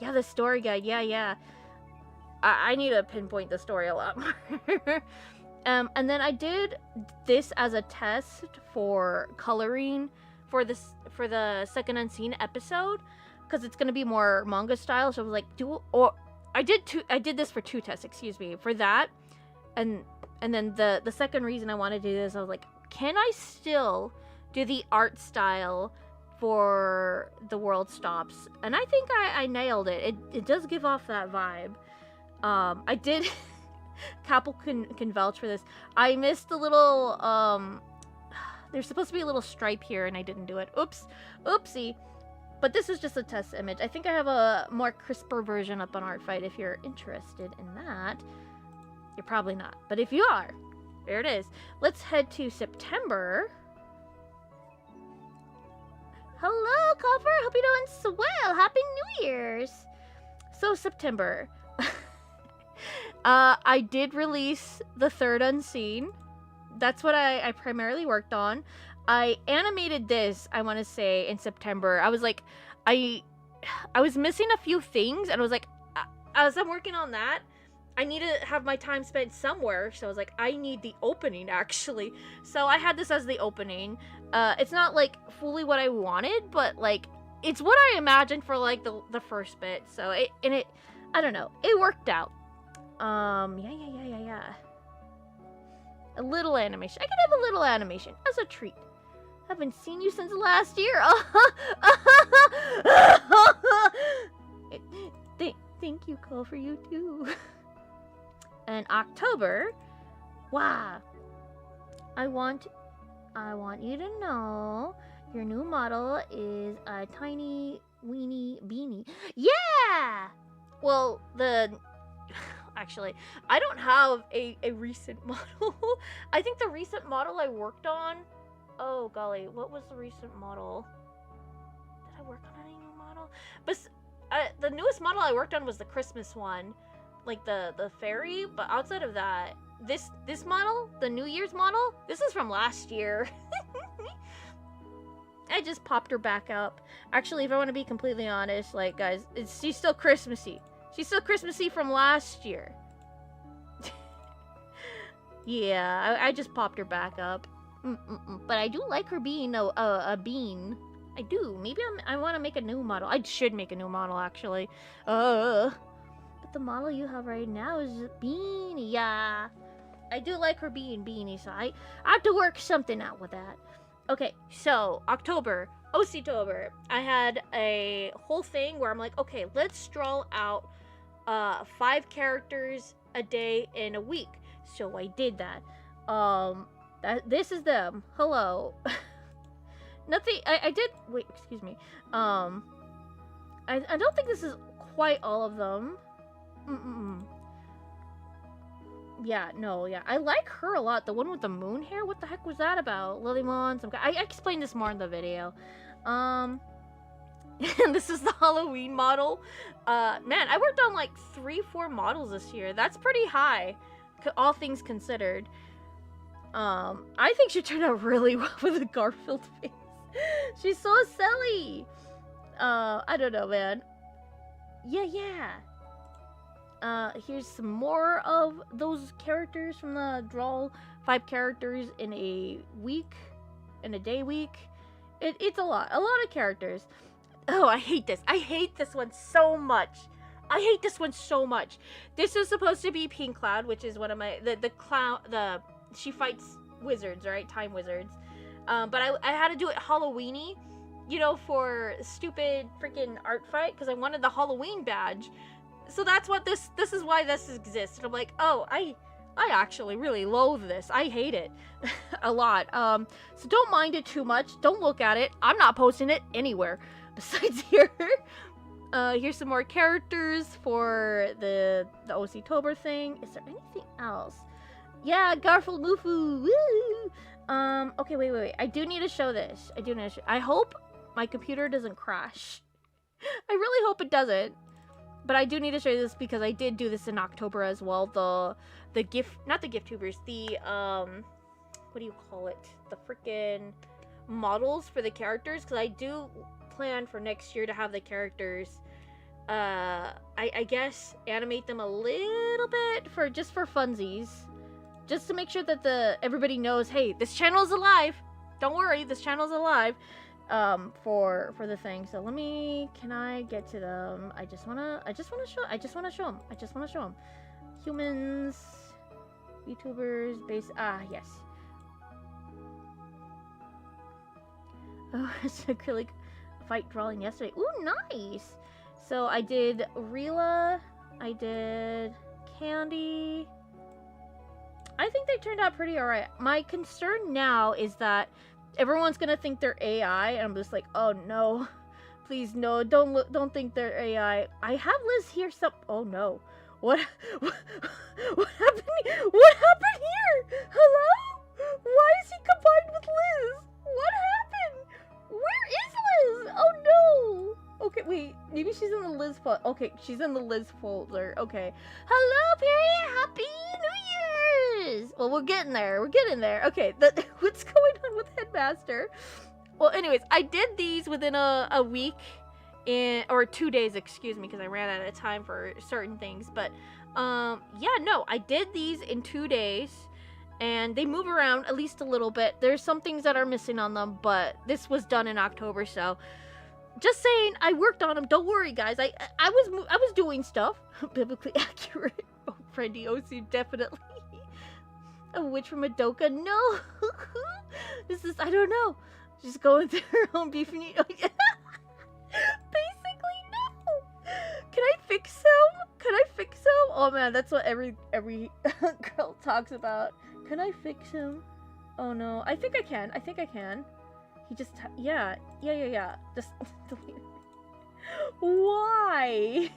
Speaker 1: Yeah, the story guide. Yeah. I need to pinpoint the story a lot more. And then I did this as a test for coloring for the second unseen episode, because it's gonna be more manga style. So I was like, I did this for 2 tests, excuse me, for that, and then the second reason I want to do this, I was like, can I still do the art style for The World Stops? And I think I nailed it. It does give off that vibe. I did. Kappa can vouch for this. I missed the little there's supposed to be a little stripe here, and I didn't do it. Oopsie. But this is just a test image. I think I have a more crisper version up on Artfight if you're interested in that. You're probably not, but if you are, there it is. Let's head to September. Hello, Culver. Hope you're doing swell. Happy New Year's. So September. I did release the third unseen. That's what I primarily worked on. I animated this, I want to say, in September. I was like, I was missing a few things, and I was like, as I'm working on that, I need to have my time spent somewhere. So I was like, I need the opening, actually. So I had this as the opening. It's not like fully what I wanted, but like it's what I imagined for like the first bit. So it I don't know, it worked out. Yeah. A little animation. I could have a little animation as a treat. Haven't seen you since last year. Thank you, Cole, for you too. And October, wow. I want you to know your new model is a tiny weenie beanie. Yeah. Well, actually, I don't have a recent model. I think the recent model I worked on, oh golly, what was the recent model? Did I work on any new model? But the newest model I worked on was the Christmas one, like the fairy. But outside of that, this model, the New Year's model, this is from last year. I just popped her back up. Actually, if I want to be completely honest, like guys, she's still Christmassy. She's still Christmassy from last year. Yeah, I just popped her back up. But I do like her being a bean. I do. Maybe I want to make a new model. I should make a new model, actually. But the model you have right now is a beanie. Yeah. I do like her being beanie, so I have to work something out with that. Okay, so October. October. I had a whole thing where I'm like, okay, let's draw out 5 characters a day in a week. So I did that. This is them. Hello. Nothing. I did. Wait. Excuse me. I don't think this is quite all of them. Yeah, no, yeah. I like her a lot. The one with the moon hair, what the heck was that about? Lilymon, some guy. I explained this more in the video. And this is the Halloween model. Man, I worked on like 3-4 models this year. That's pretty high, all things considered. I think she turned out really well with a Garfield face. She's so silly. I don't know, man. Yeah. Here's some more of those characters from the draw 5 characters in a week, in a day week. It's a lot of characters. Oh, I hate this. I hate this one so much. This was supposed to be Pink Cloud, which is one of my she fights wizards, right? Time wizards. But I had to do it Halloweeny, you know, for stupid freaking art fight because I wanted the Halloween badge. So that's what this is why this exists. And I'm like, oh, I actually really loathe this. I hate it a lot. So don't mind it too much. Don't look at it. I'm not posting it anywhere besides here. Here's some more characters for the OC-tober thing. Is there anything else? Yeah, Garfield Mufu. Woo! Okay, wait. I do need to show this. I hope my computer doesn't crash. I really hope it doesn't. But I do need to show you this because I did do this in October as well. The gift, not the gift tubers, the what do you call it? The freaking models for the characters, because I do plan for next year to have the characters I guess animate them a little bit for funsies, just to make sure that everybody knows, hey, this channel is alive. Don't worry, this channel is alive. For the thing. So can I get to them? I just wanna show them. Humans, YouTubers, yes. Oh, it's acrylic fight drawing yesterday. Ooh, nice. So I did Rila, I did Candy. I think they turned out pretty alright. My concern now is that everyone's gonna think they're AI, and I'm just like, oh no, please no, don't think they're AI. I have Liz here. Oh no, what happened? What happened here? Hello? Why is he combined with Liz? What happened? Where is Liz? Oh no. Okay, wait, maybe she's in the Liz folder. Okay, she's in the Liz folder. Okay. Hello, Perry. Happy New Year's. Well, we're getting there. Okay, what's going on with Headmaster? Well, anyways, I did these within a week, or 2 days, excuse me, because I ran out of time for certain things. But, yeah, no, I did these in 2 days, and they move around at least a little bit. There's some things that are missing on them, but this was done in October, so just saying, I worked on them. Don't worry, guys. I was doing stuff. Biblically accurate. Oh, Friendy OC, definitely. A witch from Madoka? No. This is, I don't know. She's going through her own beef and basically, no. Can I fix him? Oh man, that's what every girl talks about. Can I fix him? Oh no. I think I can. He just, yeah. Just delete it. Why?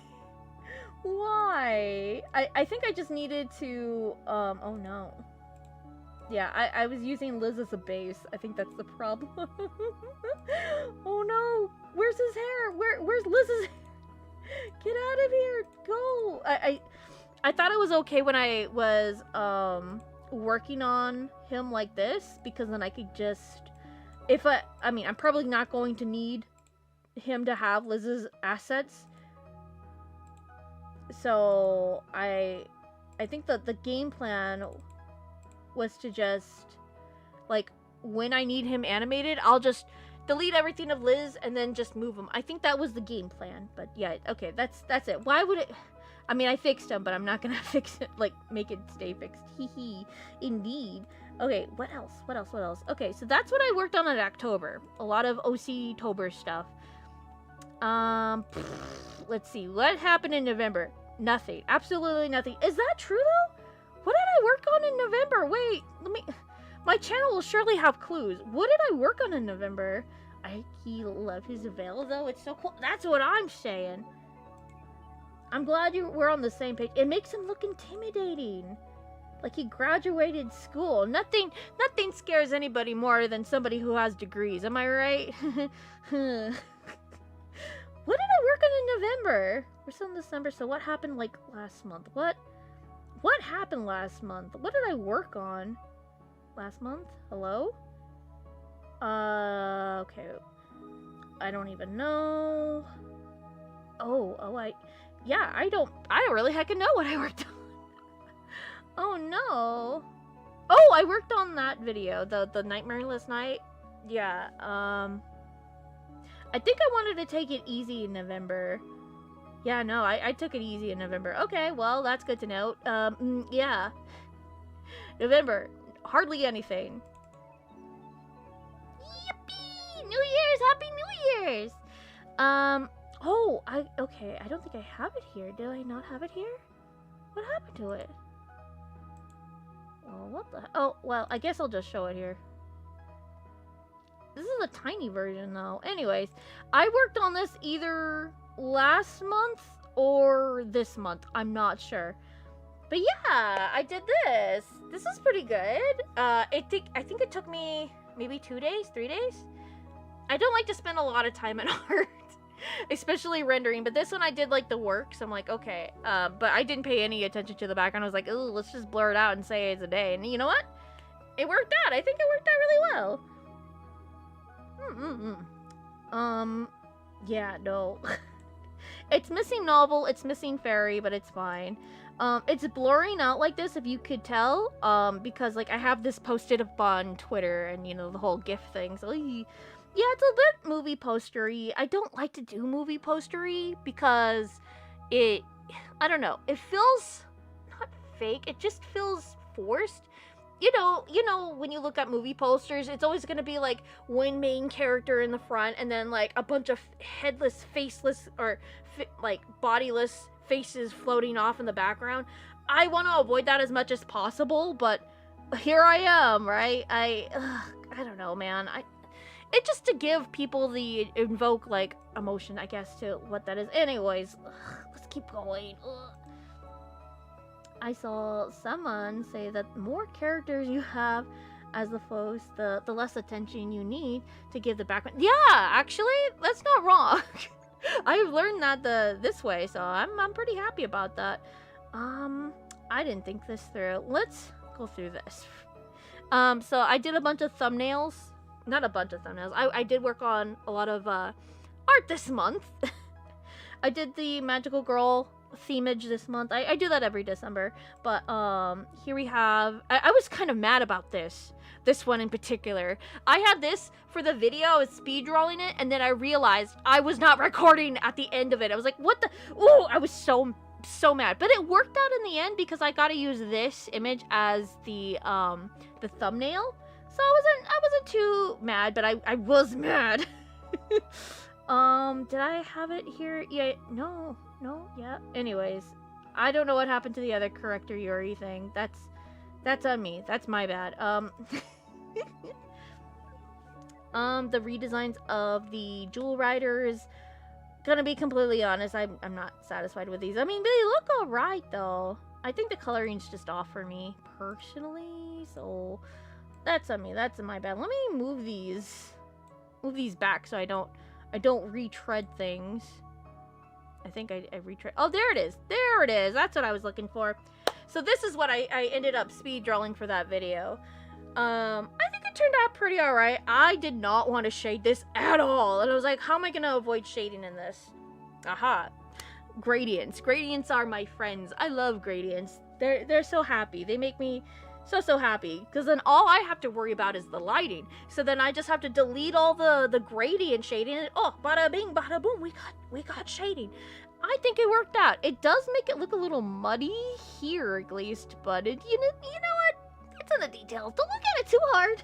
Speaker 1: I think I just needed to, oh no. Yeah, I was using Liz as a base. I think that's the problem. Oh no! Where's his hair? Where's Liz's hair? Get out of here! Go! I thought it was okay when I was working on him like this, because then I could just, I mean, I'm probably not going to need him to have Liz's assets. So I think that the game plan was to just, like, when I need him animated, I'll just delete everything of Liz and then just move him. I think that was the game plan. But yeah, okay, that's it. Why would it? I mean, I fixed him, but I'm not gonna fix it, like, make it stay fixed. Hee. Indeed. Okay, what else? Okay, so that's what I worked on in October. A lot of OC-tober stuff. Let's see. What happened in November? Nothing. Absolutely nothing. Is that true, though? What did I work on in November? Wait, my channel will surely have clues. What did I work on in November? I love his veil, though. It's so cool. That's what I'm saying. I'm glad we're on the same page. It makes him look intimidating. Like he graduated school. Nothing scares anybody more than somebody who has degrees. Am I right? What did I work on in November? We're still in December, so what happened like last month? What happened last month? What did I work on last month? Hello? Okay. I don't even know. I don't really heckin' know what I worked on. Oh no. Oh, I worked on that video, the Nightmareless Night. Yeah, I think I wanted to take it easy in November. Yeah, no, I took it easy in November. Okay, well, that's good to know. Yeah. November, hardly anything. Yippee! New Year's! Happy New Year's! Okay, I don't think I have it here. Did I not have it here? What happened to it? Oh, what the... Oh, well, I guess I'll just show it here. This is a tiny version, though. Anyways, I worked on this either last month or this month. I'm not sure. But yeah, I did this. This is pretty good. I think it took me maybe 2 days, 3 days. I don't like to spend a lot of time in art, especially rendering. But this one I did like the work, so I'm like, okay. But I didn't pay any attention to the background. I was like, oh, let's just blur it out and say it's a day. And you know what? It worked out. I think it worked out really well. Yeah, no. It's missing novel, it's missing fairy, but it's fine. It's blurring out like this, if you could tell, because, like, I have this posted up on Twitter, and, you know, the whole GIF thing, so, yeah, it's a bit movie postery. I don't like to do movie postery, because I don't know, it feels not fake, it just feels forced. You know, when you look at movie posters, it's always gonna be, like, one main character in the front, and then, like, a bunch of headless, faceless, or, like, bodiless faces floating off in the background. I want to avoid that as much as possible, but here I am, right? I don't know, man. It's just to give people the invoke, like, emotion, I guess, to what that is. Anyways, let's keep going. I saw someone say that the more characters you have as the host, the less attention you need to give the background. Yeah, actually, that's not wrong. I've learned that this way, so I'm pretty happy about that. I didn't think this through. Let's go through this. So I did a bunch of thumbnails. Not a bunch of thumbnails. I did work on a lot of art this month. I did the Magical Girl themage this month. I do that every December, but here we have I was kind of mad about this one in particular. I had this for the video, I was speed rolling it, and then I realized I was not recording at the end of it. I was like, what the... Ooh, I was so mad, but it worked out in the end because I got to use this image as the thumbnail, so I wasn't too mad, but I was mad. Did I have it here? Yeah, no, yeah. Anyways, I don't know what happened to the other corrector Yuri thing. That's on me. That's my bad. The redesigns of the Jewel Riders. Gonna be completely honest, I'm not satisfied with these. I mean, they look alright though. I think the coloring's just off for me personally, so that's on me. That's my bad. Let me move these back so I don't retread things. I think I retread. Oh, there it is. There it is. That's what I was looking for. So this is what I ended up speed drawing for that video. I think it turned out pretty alright. I did not want to shade this at all. And I was like, how am I going to avoid shading in this? Aha. Gradients. Gradients are my friends. I love gradients. They're so happy. They make me so happy. Because then all I have to worry about is the lighting. So then I just have to delete all the gradient shading. And, oh, bada bing, bada boom. We got shading. I think it worked out. It does make it look a little muddy here, at least. But you know what? It's in the details. Don't look at it too hard.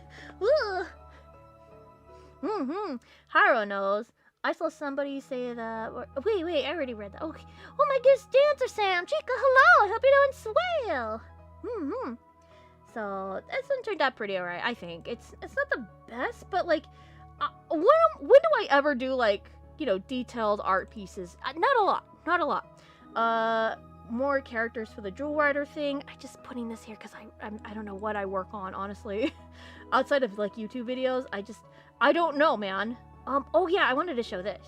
Speaker 1: Hiro knows. I saw somebody say that. Wait, I already read that. Okay. Oh my goodness, Dancer Sam, Chica, hello. I hope you're doing swell. So this one turned out pretty alright. I think it's not the best, but like, when do I ever do like, you know, detailed art pieces? Not a lot. more characters for the Jewel Rider thing. I just putting this here because I don't know what I work on, honestly. Outside of like YouTube videos, I don't know, man. Oh yeah, I wanted to show this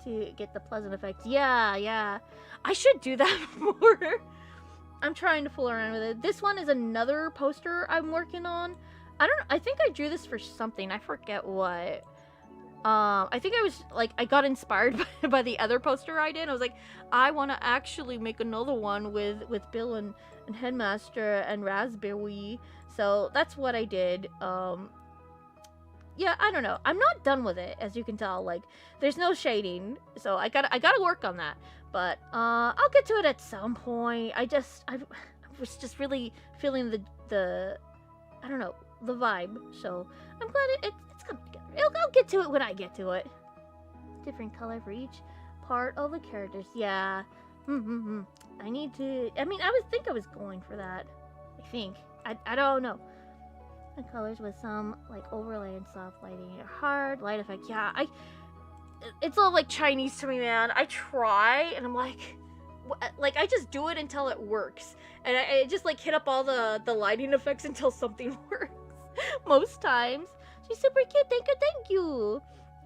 Speaker 1: to get the pleasant effects. Yeah, I should do that more. I'm trying to fool around with it. This one is another poster I'm working on. I think I drew this for something. I forget what. I think I got inspired by the other poster I did. I was like, I want to actually make another one with Bill and Headmaster and Raspberry. So that's what I did. Yeah, I don't know. I'm not done with it, as you can tell. Like, there's no shading, so I gotta work on that. But I'll get to it at some point. I was just really feeling the I don't know, the vibe. So I'm glad it's coming together. I'll get to it when I get to it. Different color for each part of the characters. Yeah. I need to. I mean, I was going for that. I think. I don't know. The colors with some like overlay and soft lighting, hard light effect. Yeah, it's all like Chinese to me, man. I try and I'm like I just do it until it works, and I just like hit up all the lighting effects until something works. Most times. She's super cute. Thank you.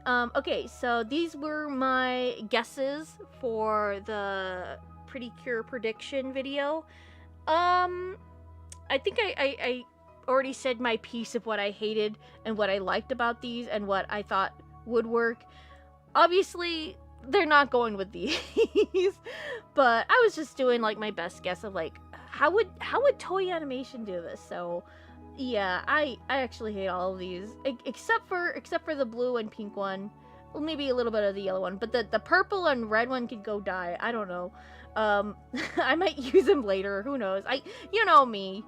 Speaker 1: Okay, so these were my guesses for the Pretty Cure prediction video. I think I already said my piece of what I hated and what I liked about these and what I thought would work. Obviously, they're not going with these, but I was just doing like my best guess of like how would Toei Animation do this. So yeah, I actually hate all of these except for the blue and pink one. Well, maybe a little bit of the yellow one, but the purple and red one could go die. I don't know. I might use them later. Who knows? You know me.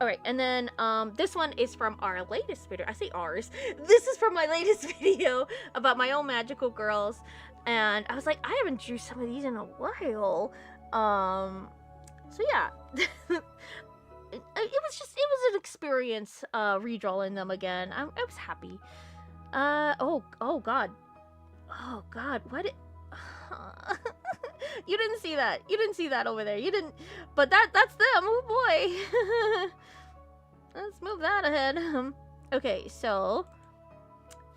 Speaker 1: Alright, and then, this one is from our latest video. I say ours. This is from my latest video about my own magical girls. And I was like, I haven't drew some of these in a while. So yeah. it was an experience, redrawing them again. I was happy. Oh god. Oh god, what? You didn't see that. You didn't see that over there. You didn't. But that's them. Oh boy. Let's move that ahead. Okay, so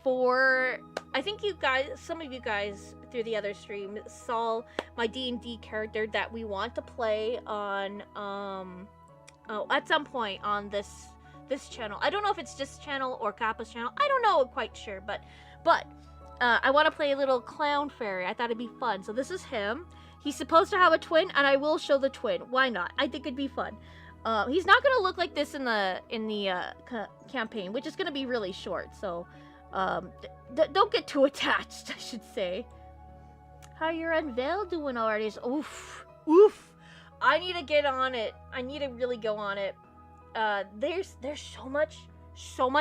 Speaker 1: I think some of you guys through the other stream saw my D&D character that we want to play on at some point on this channel. I don't know if it's this channel or Kappa's channel. I don't know quite sure, but I want to play a little clown fairy. I thought it'd be fun. So this is him. He's supposed to have a twin, and I will show the twin. Why not? I think it'd be fun. He's not gonna look like this in the campaign, which is gonna be really short. So, don't get too attached, I should say. How your unveil doing already? Oof. I need to get on it. I need to really go on it. There's so much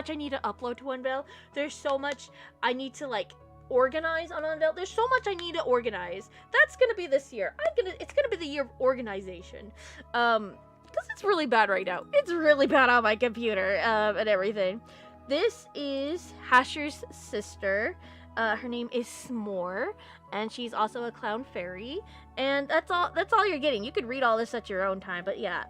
Speaker 1: I need to upload to Unveil. There's so much I need to like organize on Unveil. There's so much I need to organize. That's gonna be this year. It's gonna be the year of organization. Because it's really bad right now. It's really bad on my computer, and everything. This is Hasher's sister. Her name is S'more, and she's also a clown fairy. And that's all you're getting. You could read all this at your own time, but yeah.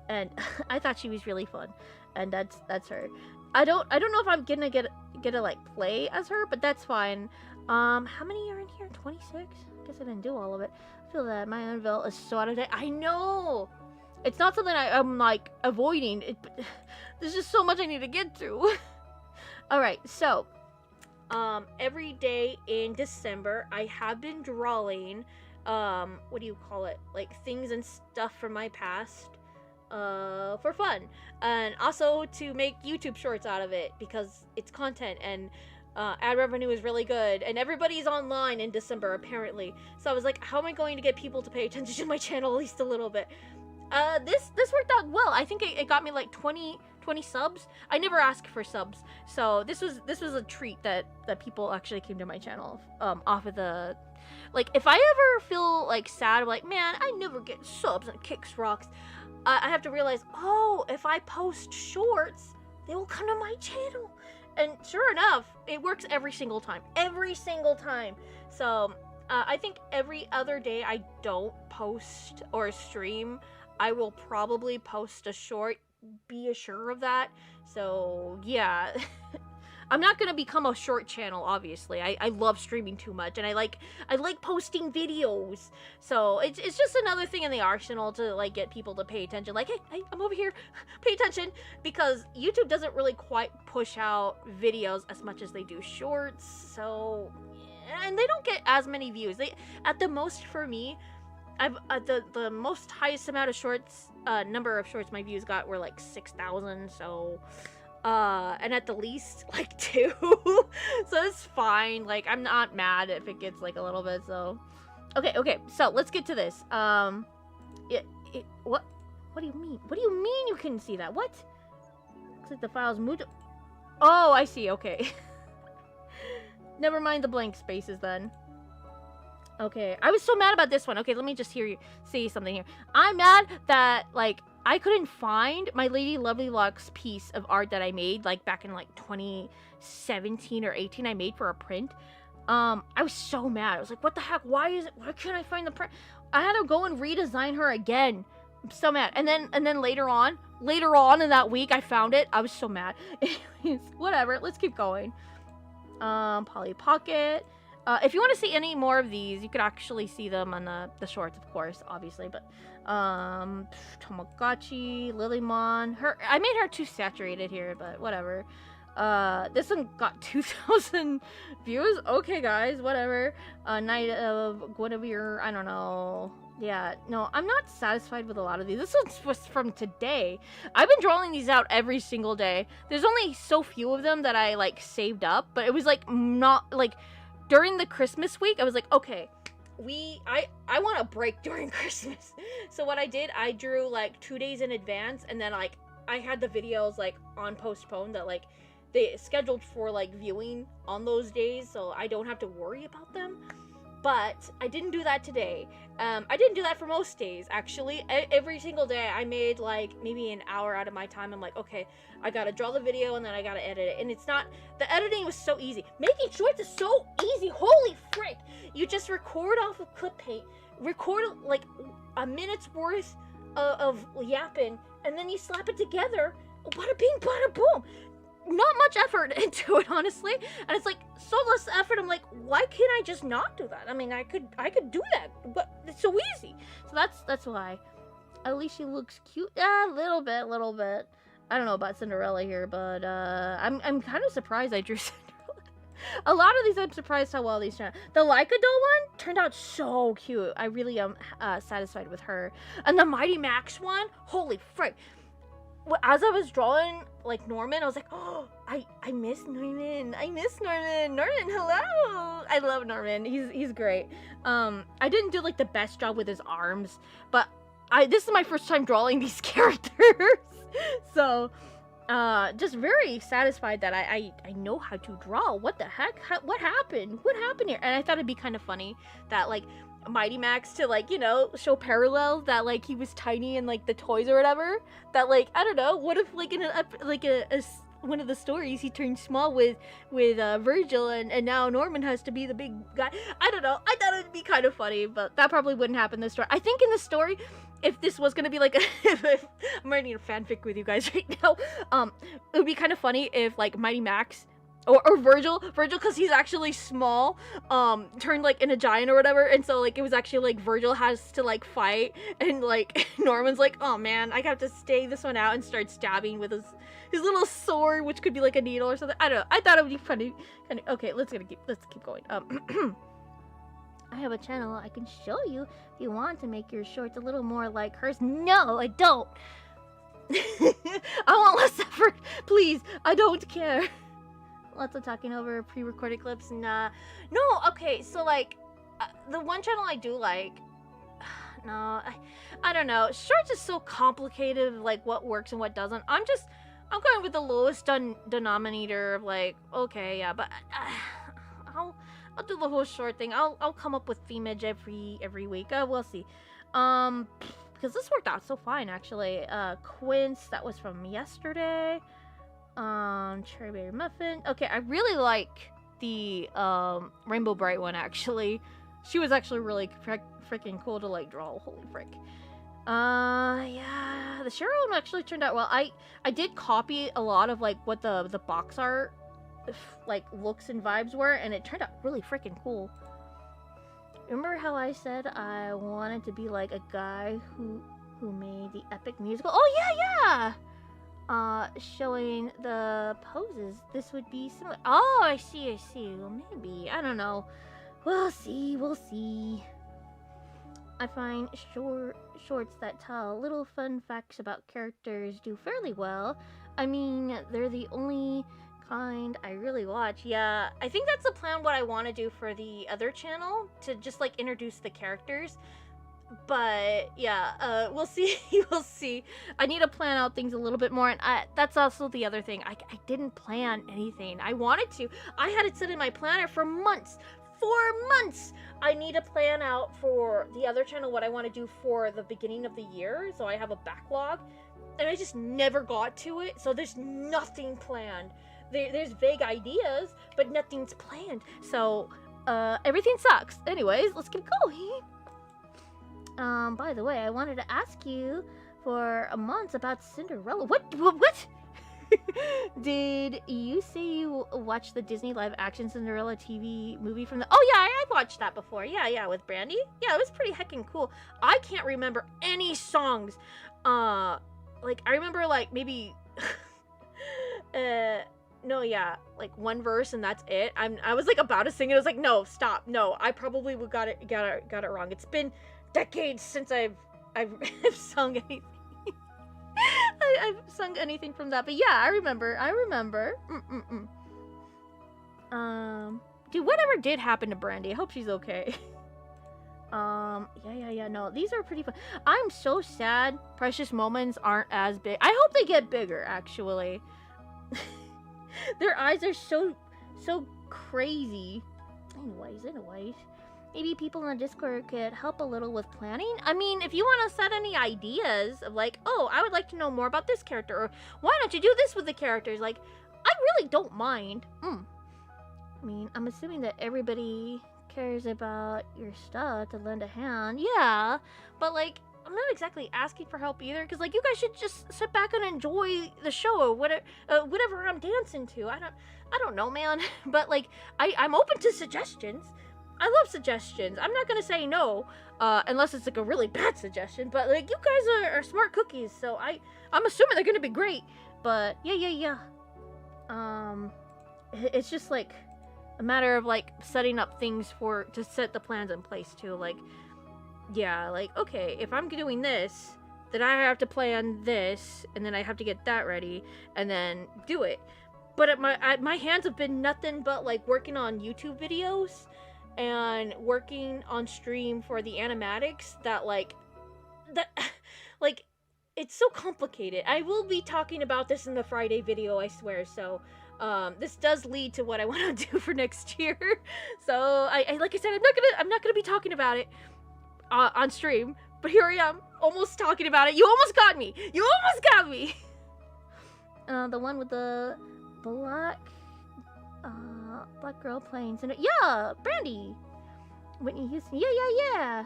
Speaker 1: And I thought she was really fun. And that's her. I don't know if I'm gonna get to like play as her, but that's fine. How many are in here? 26? I guess I didn't do all of it. I feel that my unveil is so out of date. I know. It's not something I'm like avoiding. There's just so much I need to get through. All right, so every day in December, I have been drawing. What do you call it? Like things and stuff from my past. For fun, and also to make YouTube shorts out of it because it's content and ad revenue is really good and everybody's online in December apparently. So I was like, how am I going to get people to pay attention to my channel at least a little bit? This worked out well. I think it got me like 20 subs. I never asked for subs, so this was a treat that people actually came to my channel off of the. Like, if I ever feel like sad, like, man, I never get subs and Kicks Rocks, I have to realize, oh, if I post shorts, they will come to my channel. And sure enough, it works every single time. Every single time. So, I think every other day I don't post or stream, I will probably post a short. Be assured of that. So, yeah. I'm not gonna become a short channel, obviously. I love streaming too much, and I like posting videos. So it's just another thing in the arsenal to like get people to pay attention. Like, hey, I'm over here, pay attention, because YouTube doesn't really quite push out videos as much as they do shorts. So, and they don't get as many views. They, at the most for me, I've the most highest amount of shorts, number of shorts my views got were like 6,000. So. And at the least, like, 2. So it's fine. Like, I'm not mad if it gets, like, a little bit, so. Okay, so let's get to this. What do you mean? What do you mean you couldn't see that? What? Looks like the file's moved. Oh, I see, okay. Never mind the blank spaces, then. Okay, I was so mad about this one. Okay, let me just hear you say something here. I'm mad that, like, I couldn't find my Lady Lovely Locks piece of art that I made, like, back in, like, 2017 or 18 I made for a print. I was so mad. I was like, what the heck? Why can't I find the print? I had to go and redesign her again. I'm so mad. And then later on in that week, I found it. I was so mad. Anyways, whatever. Let's keep going. Polly Pocket. If you want to see any more of these, you could actually see them on the shorts, of course, obviously, but, Tamagotchi, Lilymon, I made her too saturated here, but whatever. This one got 2,000 views, okay, guys, whatever. Night of Guinevere, I don't know. Yeah, no, I'm not satisfied with a lot of these. This was from today. I've been drawing these out every single day. There's only so few of them that I, like, saved up, but it was, like, not, like, during the Christmas week, I was like, okay, I want a break during Christmas. So what I did, I drew like 2 days in advance, and then like I had the videos like on postpone that like they scheduled for like viewing on those days, so I don't have to worry about them. But I didn't do that today. I didn't do that for most days, actually. Every single day, I made, like, maybe an hour out of my time. I'm like, okay, I gotta draw the video, and then I gotta edit it. And it's not... The editing was so easy. Making shorts is so easy. Holy frick! You just record off of ClipPaint, record, like, a minute's worth of yapping, and then you slap it together. Bada bing, bada boom! Not much effort into it, honestly, and it's like so less effort. I'm like, why can't I just not do that? I mean, I could do that, but it's so easy. So that's why. At least she looks cute. Yeah, a little bit. I don't know about Cinderella here, but I'm kind of surprised I drew Cinderella. A lot of these, I'm surprised how well these turned out. The Leica doll one turned out so cute. I really am satisfied with her. And the Mighty Max one, holy frick. As I was drawing, like, Norman, I was like, oh, I miss Norman. Norman, hello. I love Norman. He's great. I didn't do, like, the best job with his arms, but this is my first time drawing these characters. So, just very satisfied that I know how to draw. What the heck? What happened? What happened here? And I thought it'd be kind of funny that, like, Mighty Max to, like, you know, show parallels that, like, he was tiny in, like, the toys or whatever, that, like, I don't know, what if, like, in one of the stories he turned small with Virgil, and now Norman has to be the big guy. I don't know, I thought it would be kind of funny, but that probably wouldn't happen in this story. I think in the story, if this was gonna be like I'm writing a fanfic with you guys right now, it would be kind of funny if, like, Mighty Max or Virgil, because he's actually small, turned, like, in a giant or whatever, and so, like, it was actually, like, Virgil has to, like, fight, and, like, Norman's like, oh, man, I have to stay this one out and start stabbing with his little sword, which could be, like, a needle or something. I don't know, I thought it would be funny. Okay, let's keep going. I have a channel I can show you if you want to make your shorts a little more like hers. No, I don't. I want less effort, please, I don't care. Lots of talking over pre-recorded clips. Nah. No, okay, so, like, the one channel I do like, no, I don't know. Shorts is so complicated, like, what works and what doesn't. I'm going with the lowest denominator of, like, okay, yeah, but I'll do the whole short thing. I'll come up with themage every week. We'll see. Because this worked out so fine, actually. Quince, that was from yesterday. Cherryberry muffin. Okay, I really like the Rainbow Bright one actually. She was actually really freaking cool to like draw. Holy frick. Yeah, the Cheryl one actually turned out well. I did copy a lot of like what the box art like looks and vibes were, and it turned out really freaking cool. Remember how I said I wanted to be like a guy who made the epic musical? Oh yeah. Showing the poses. This would be similar. Oh, I see. Well, maybe. I don't know. We'll see. I find shorts that tell little fun facts about characters do fairly well. I mean, they're the only kind I really watch. Yeah, I think that's the plan what I want to do for the other channel, to just like introduce the characters. But yeah, we'll see. We'll see. I need to plan out things a little bit more, and that's also the other thing. I didn't plan anything. I wanted to. I had it set in my planner for months. 4 months. I need to plan out for the other channel what I want to do for the beginning of the year, so I have a backlog, and I just never got to it. So there's nothing planned. There's vague ideas, but nothing's planned. So everything sucks. Anyways, let's get going. By the way, I wanted to ask you for a month about Cinderella. What? Did you say you watched the Disney live-action Cinderella TV movie from the... Oh, yeah, I watched that before. Yeah, with Brandy. Yeah, it was pretty heckin' cool. I can't remember any songs. Like, I remember, like, maybe... no, yeah, like, one verse and that's it. I was, like, about to sing it. I was like, no, stop. No, I probably got it wrong. It's been decades since I've sung anything. I've sung anything from that, but yeah, I remember. Dude, whatever did happen to Brandy? I hope she's okay. Yeah, no, these are pretty fun. I'm so sad Precious Moments aren't as big. I hope they get bigger, actually. Their eyes are so crazy. Anyways. Maybe people in the Discord could help a little with planning. I mean, if you want to set any ideas of like, oh, I would like to know more about this character, or why don't you do this with the characters? Like, I really don't mind. I mean, I'm assuming that everybody cares about your stuff to lend a hand. Yeah, but like, I'm not exactly asking for help either, because like, you guys should just sit back and enjoy the show or whatever I'm dancing to. I don't know, man. But like, I'm open to suggestions. I love suggestions. I'm not gonna say no, unless it's like a really bad suggestion. But like, you guys are smart cookies, so I'm assuming they're gonna be great. But yeah. It's just like a matter of like setting up things to set the plans in place too. Like, yeah, like, okay, if I'm doing this, then I have to plan this, and then I have to get that ready, and then do it. But my hands have been nothing but like working on YouTube videos and working on stream for the animatics like it's so complicated. I will be talking about this in the Friday video, I swear. So this does lead to what I want to do for next year. So I like I said, I'm not gonna be talking about it on stream, but here I am almost talking about it. You almost got me. The one with the black girl playing Cinder. Yeah, Brandy. Whitney Houston. Yeah.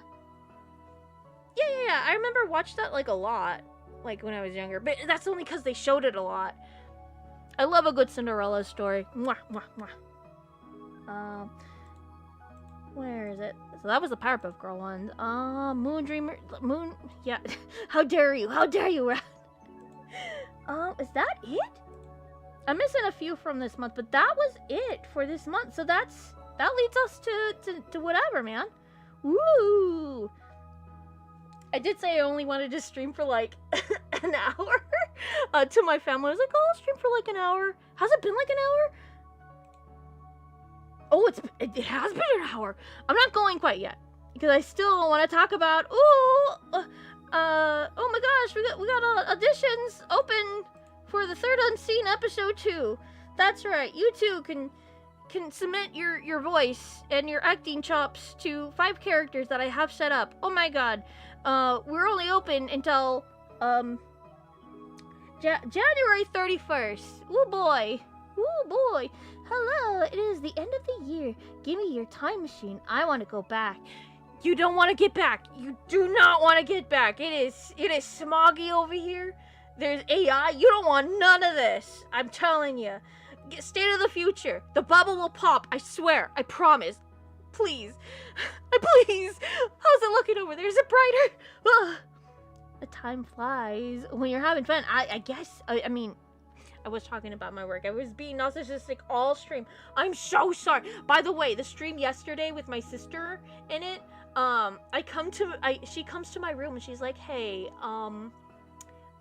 Speaker 1: I remember watching that like a lot, like when I was younger. But that's only because they showed it a lot. I love a good Cinderella story. Mwah. Where is it? So that was the Powerpuff Girl one. Moon. Yeah. How dare you? Is that it? I'm missing a few from this month, but that was it for this month. So that leads us to whatever, man. Woo! I did say I only wanted to stream for like an hour to my family. I was like, oh, I'll stream for like an hour. Has it been like an hour? Oh, it has been an hour. I'm not going quite yet because I still want to talk about. Oh my gosh, we got auditions open for the Third Unseen episode 2. That's right. You too can submit your voice and your acting chops to 5 characters that I have set up. Oh my god. We're only open until January 31st. Ooh boy. Ooh boy. Hello, it is the end of the year. Give me your time machine. I want to go back. You don't want to get back. You do not want to get back. It is smoggy over here. There's AI. You don't want none of this. I'm telling you. State of the future. The bubble will pop. I swear. I promise. Please. Please. How's it looking over there? Is it brighter? Ugh. The time flies when you're having fun. I guess. I mean, I was talking about my work. I was being narcissistic all stream. I'm so sorry. By the way, the stream yesterday with my sister in it, she comes to my room and she's like, hey,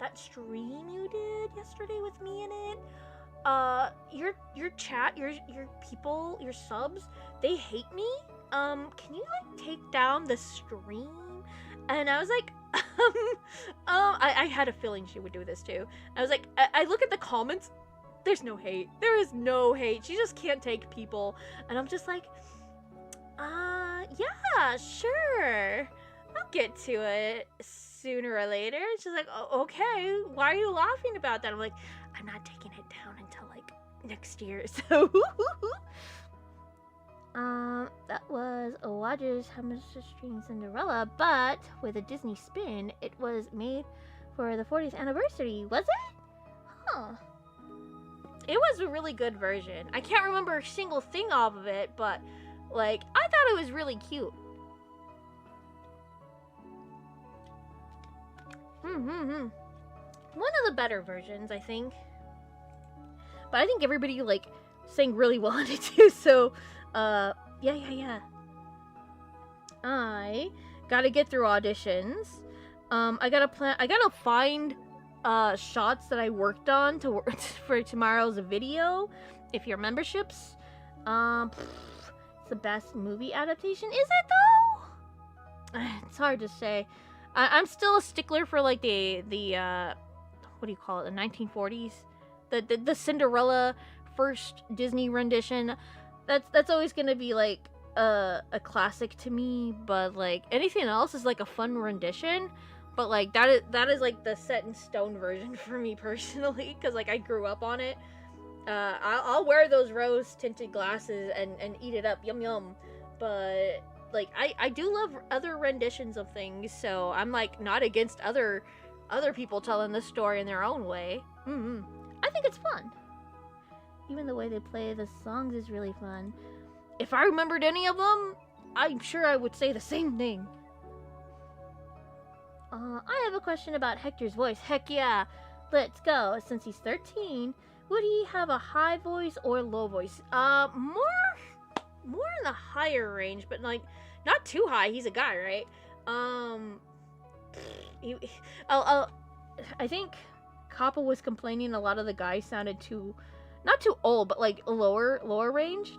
Speaker 1: that stream you did yesterday with me in it, your chat, your people, your subs, they hate me. Can you like take down the stream? And I was like, I had a feeling she would do this too. I was like, I look at the comments, there's no hate. There is no hate. She just can't take people. And I'm just like, yeah, sure. I'll get to it sooner or later. And she's like, oh, okay, why are you laughing about that? I'm like, I'm not taking it down until like next year. So that was Watcher's Hamster Stream Cinderella, but with a Disney spin. It was made for the 40th anniversary, was it? Huh. It was a really good version. I can't remember a single thing off of it, but like, I thought it was really cute. One of the better versions, I think. But I think everybody like sang really well in it too, so yeah. I gotta get through auditions. I gotta find shots that I worked on for tomorrow's video. If your memberships, it's the best movie adaptation. Is it though? It's hard to say. I'm still a stickler for like the what do you call it? The 1940s, the Cinderella first Disney rendition. That's always gonna be like a classic to me. But like anything else is like a fun rendition. But like that is like the set in stone version for me personally, because like I grew up on it. I'll wear those rose tinted glasses and eat it up, yum yum. But like I do love other renditions of things, so I'm like not against other people telling the story in their own way. I think it's fun. Even the way they play the songs is really fun. If I remembered any of them, I'm sure I would say the same thing. I have a question about Hector's voice. Heck yeah, let's go. Since he's 13, would he have a high voice or low voice? More in the higher range, but like not too high. He's a guy, right? I think Kappa was complaining a lot of the guys sounded not too old, but like lower range.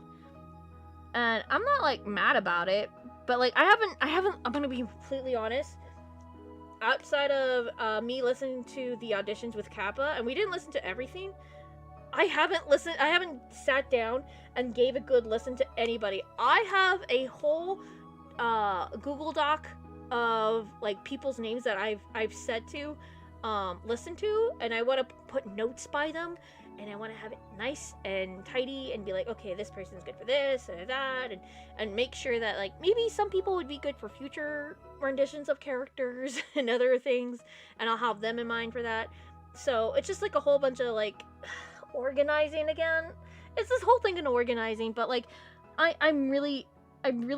Speaker 1: And I'm not like mad about it, but like I haven't. I'm gonna be completely honest. Outside of me listening to the auditions with Kappa, and we didn't listen to everything, I haven't sat down and gave a good listen to anybody. I have a whole Google Doc of like people's names that I've said to listen to, and I want to put notes by them, and I want to have it nice and tidy and be like, okay, this person's good for this and that, and make sure that like maybe some people would be good for future renditions of characters and other things, and I'll have them in mind for that. So it's just like a whole bunch of like organizing again. It's this whole thing in organizing, but like I'm really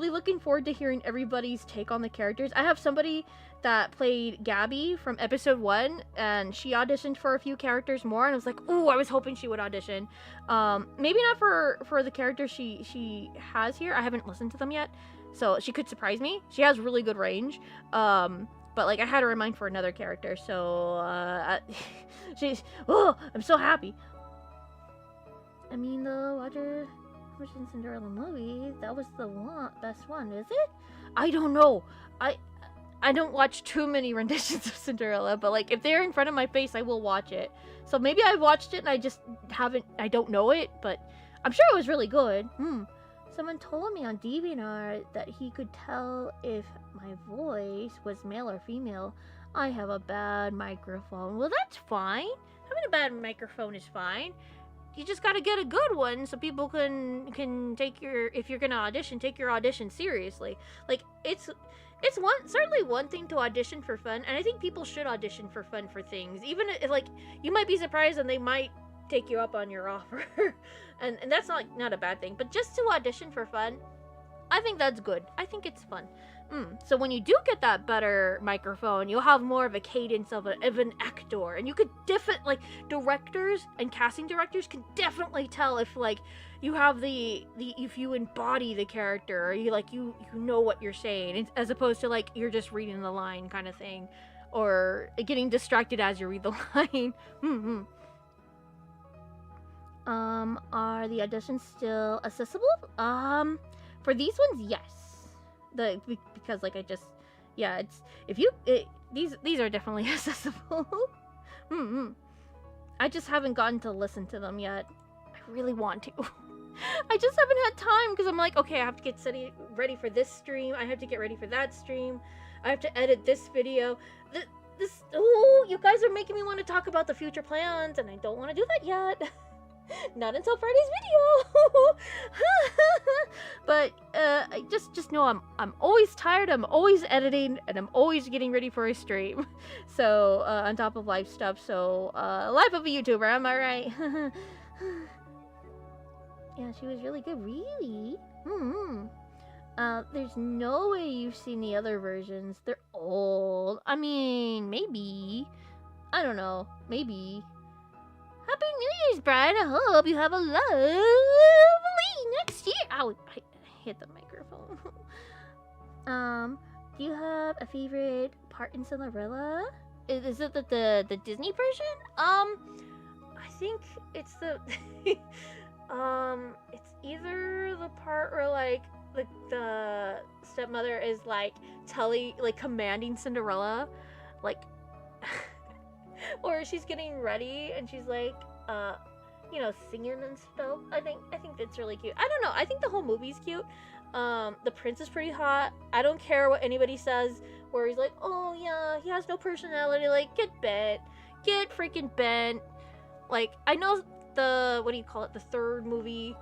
Speaker 1: looking forward to hearing everybody's take on the characters. I have somebody that played Gabby from episode 1, and she auditioned for a few characters more, and I was like, ooh, I was hoping she would audition. Maybe not for the characters she has here. I haven't listened to them yet, so she could surprise me. She has really good range. But like I had her in mind for another character, so I'm so happy. I mean, the Roger Cinderella movie, that was the best one, is it? I don't know. I don't watch too many renditions of Cinderella, but like if they're in front of my face, I will watch it. So maybe I've watched it and I don't know it, but I'm sure it was really good. Someone told me on DeviantArt that he could tell if my voice was male or female. I have a bad microphone. Well, that's fine. Having a bad microphone is fine. You just gotta get a good one so people can take your, if you're gonna audition, take your audition seriously. Like, it's certainly one thing to audition for fun, and I think people should audition for fun for things. Even if, like, you might be surprised and they might take you up on your offer. and that's not a bad thing. But just to audition for fun, I think that's good. I think it's fun. So when you do get that better microphone, you'll have more of a cadence of an actor, and you could like, directors and casting directors can definitely tell if, like, you have if you embody the character, or you know what you're saying, as opposed to, like, you're just reading the line kind of thing, or getting distracted as you read the line. Are the auditions still accessible? For these ones, yes. Because, like, these are definitely accessible. I just haven't gotten to listen to them yet. I really want to. I just haven't had time, because I'm like, okay, I have to get ready for this stream. I have to get ready for that stream. I have to edit this video. You guys are making me want to talk about the future plans, and I don't want to do that yet. Not until Friday's video. But I just know I'm always tired, I'm always editing, and I'm always getting ready for a stream. So on top of live stuff, so life of a YouTuber, am I right? Yeah, she was really good. Really? There's no way you've seen the other versions. They're old. I mean, maybe. I don't know. Maybe. Happy New Year's, Brian. I hope you have a lovely next year. Ow, I hit the microphone. Do you have a favorite part in Cinderella? Is it the Disney version? I think it's the it's either the part where, like, the stepmother is, like, commanding Cinderella, like, or she's getting ready and she's, like, singing and stuff. I think that's really cute. I don't know. I think the whole movie's cute. The prince is pretty hot. I don't care what anybody says, where he's like, oh yeah, he has no personality. Like, get bent. Get freaking bent. Like, I know the third movie,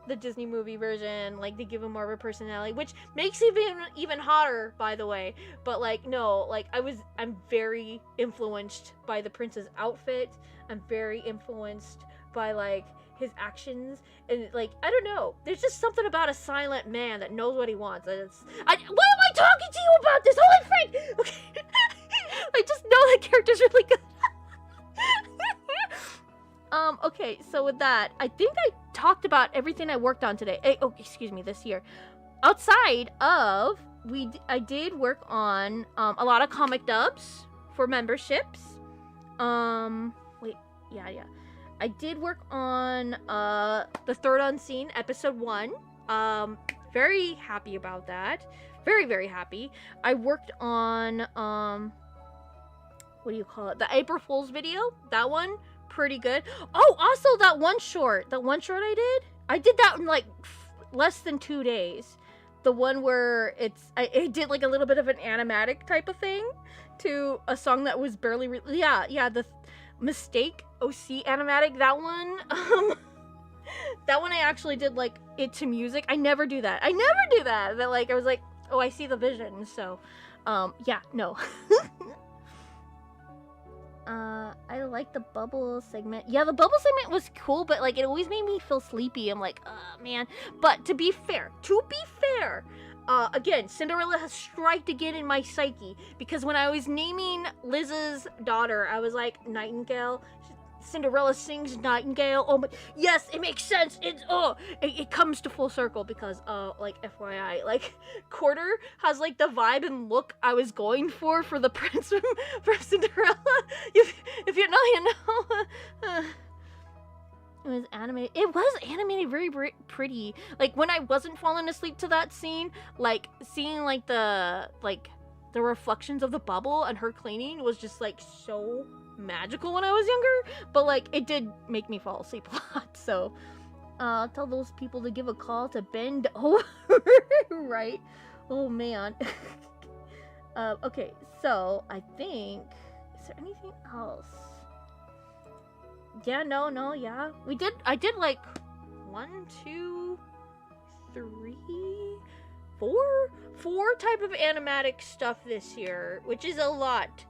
Speaker 1: the Disney movie version, like, they give him more of a personality, which makes him even hotter, by the way. But, like, no, like, I'm very influenced by the prince's outfit. I'm very influenced by, like, his actions, and, like, I don't know, there's just something about a silent man that knows what he wants. Why am I talking to you about this? Holy frick! Okay. I just know that character's really good. Okay, so with that, I think I talked about everything I worked on today. This year. Outside of, I did work on a lot of comic dubs for memberships. I did work on the Third Unseen episode 1. Very happy about that. Very, very happy. I worked on the April Fool's video. That one, pretty good. Oh, also that one short I did that in, like, less than 2 days. The one where I did, like, a little bit of an animatic type of thing to a song that was barely the Mistake OC animatic. That one that one I actually did, like, it to music. I never do that. That, like, I was like, oh, I see the vision. So no. I like the bubble segment. Yeah, the bubble segment was cool, but, like, it always made me feel sleepy. I'm like, man. But to be fair, again, Cinderella has striked again in my psyche, because when I was naming Liz's daughter, I was like, Nightingale. Cinderella sings Nightingale. Oh my, yes, it makes sense. It comes to full circle, because like, FYI, like, Quarter has, like, the vibe and look I was going for the prince from Cinderella. If you know, you know. It was animated very pretty. Like, when I wasn't falling asleep to that scene, like, seeing, like, the reflections of the bubble and her cleaning was just, like, so magical when I was younger. But, like, it did make me fall asleep a lot. So tell those people to give a call to bend over. Right? Oh man. Okay, so I think Is there anything else? Yeah, no, yeah. I did like 1, 2, 3, 4 type of animatic stuff this year, which is a lot.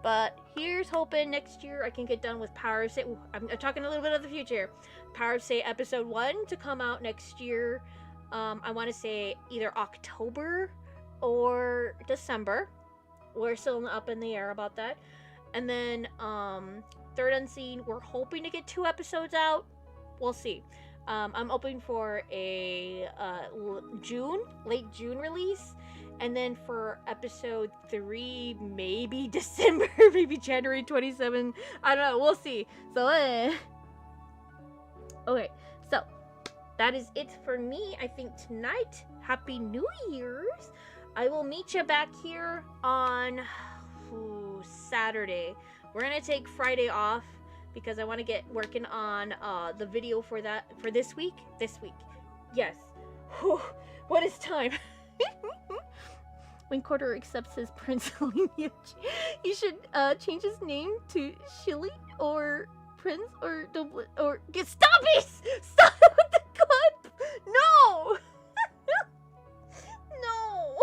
Speaker 1: But here's hoping next year I can get done with Power of Say. I'm talking a little bit of the future. Power of Say episode 1 to come out next year. I want to say either October or December. We're still up in the air about that. And then Third Unseen, we're hoping to get 2 episodes out. We'll see. I'm hoping for a late June release. And then for episode 3, maybe December, maybe January 27. I don't know. We'll see. So, okay. So, that is it for me, I think, tonight. Happy New Year's. I will meet you back here on Saturday. We're going to take Friday off because I want to get working on the video for this week. Yes. Whew. What is time? When Quarter accepts his prince lineage, he should change his name to Shilly or Prince or Doublet or stop it! Stop it with the cut! No! No!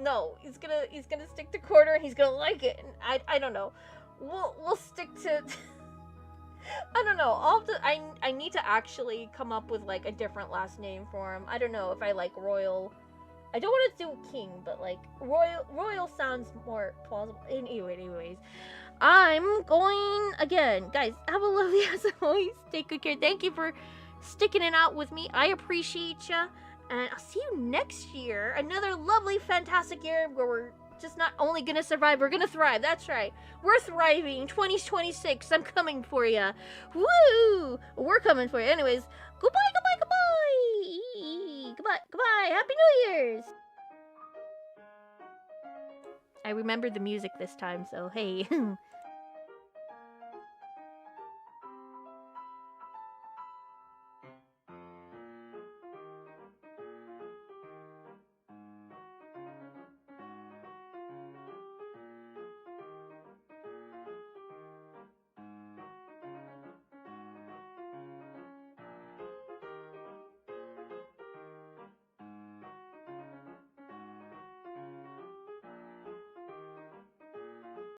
Speaker 1: No, he's gonna stick to Quarter and he's gonna like it. And I don't know. We'll stick to. I don't know. I need to actually come up with like a different last name for him. I don't know if I like Royal. I don't want to do King, but like Royal sounds more plausible. Anyways, I'm going again, guys. Have a lovely as always. Take good care. Thank you for sticking it out with me. I appreciate ya, and I'll see you next year. Another lovely, fantastic year where we're just not only gonna survive, we're gonna thrive. That's right. We're thriving. 2026. I'm coming for ya. Woo! We're coming for you. Anyways, goodbye. Happy New Year's. I remembered the music this time, so hey.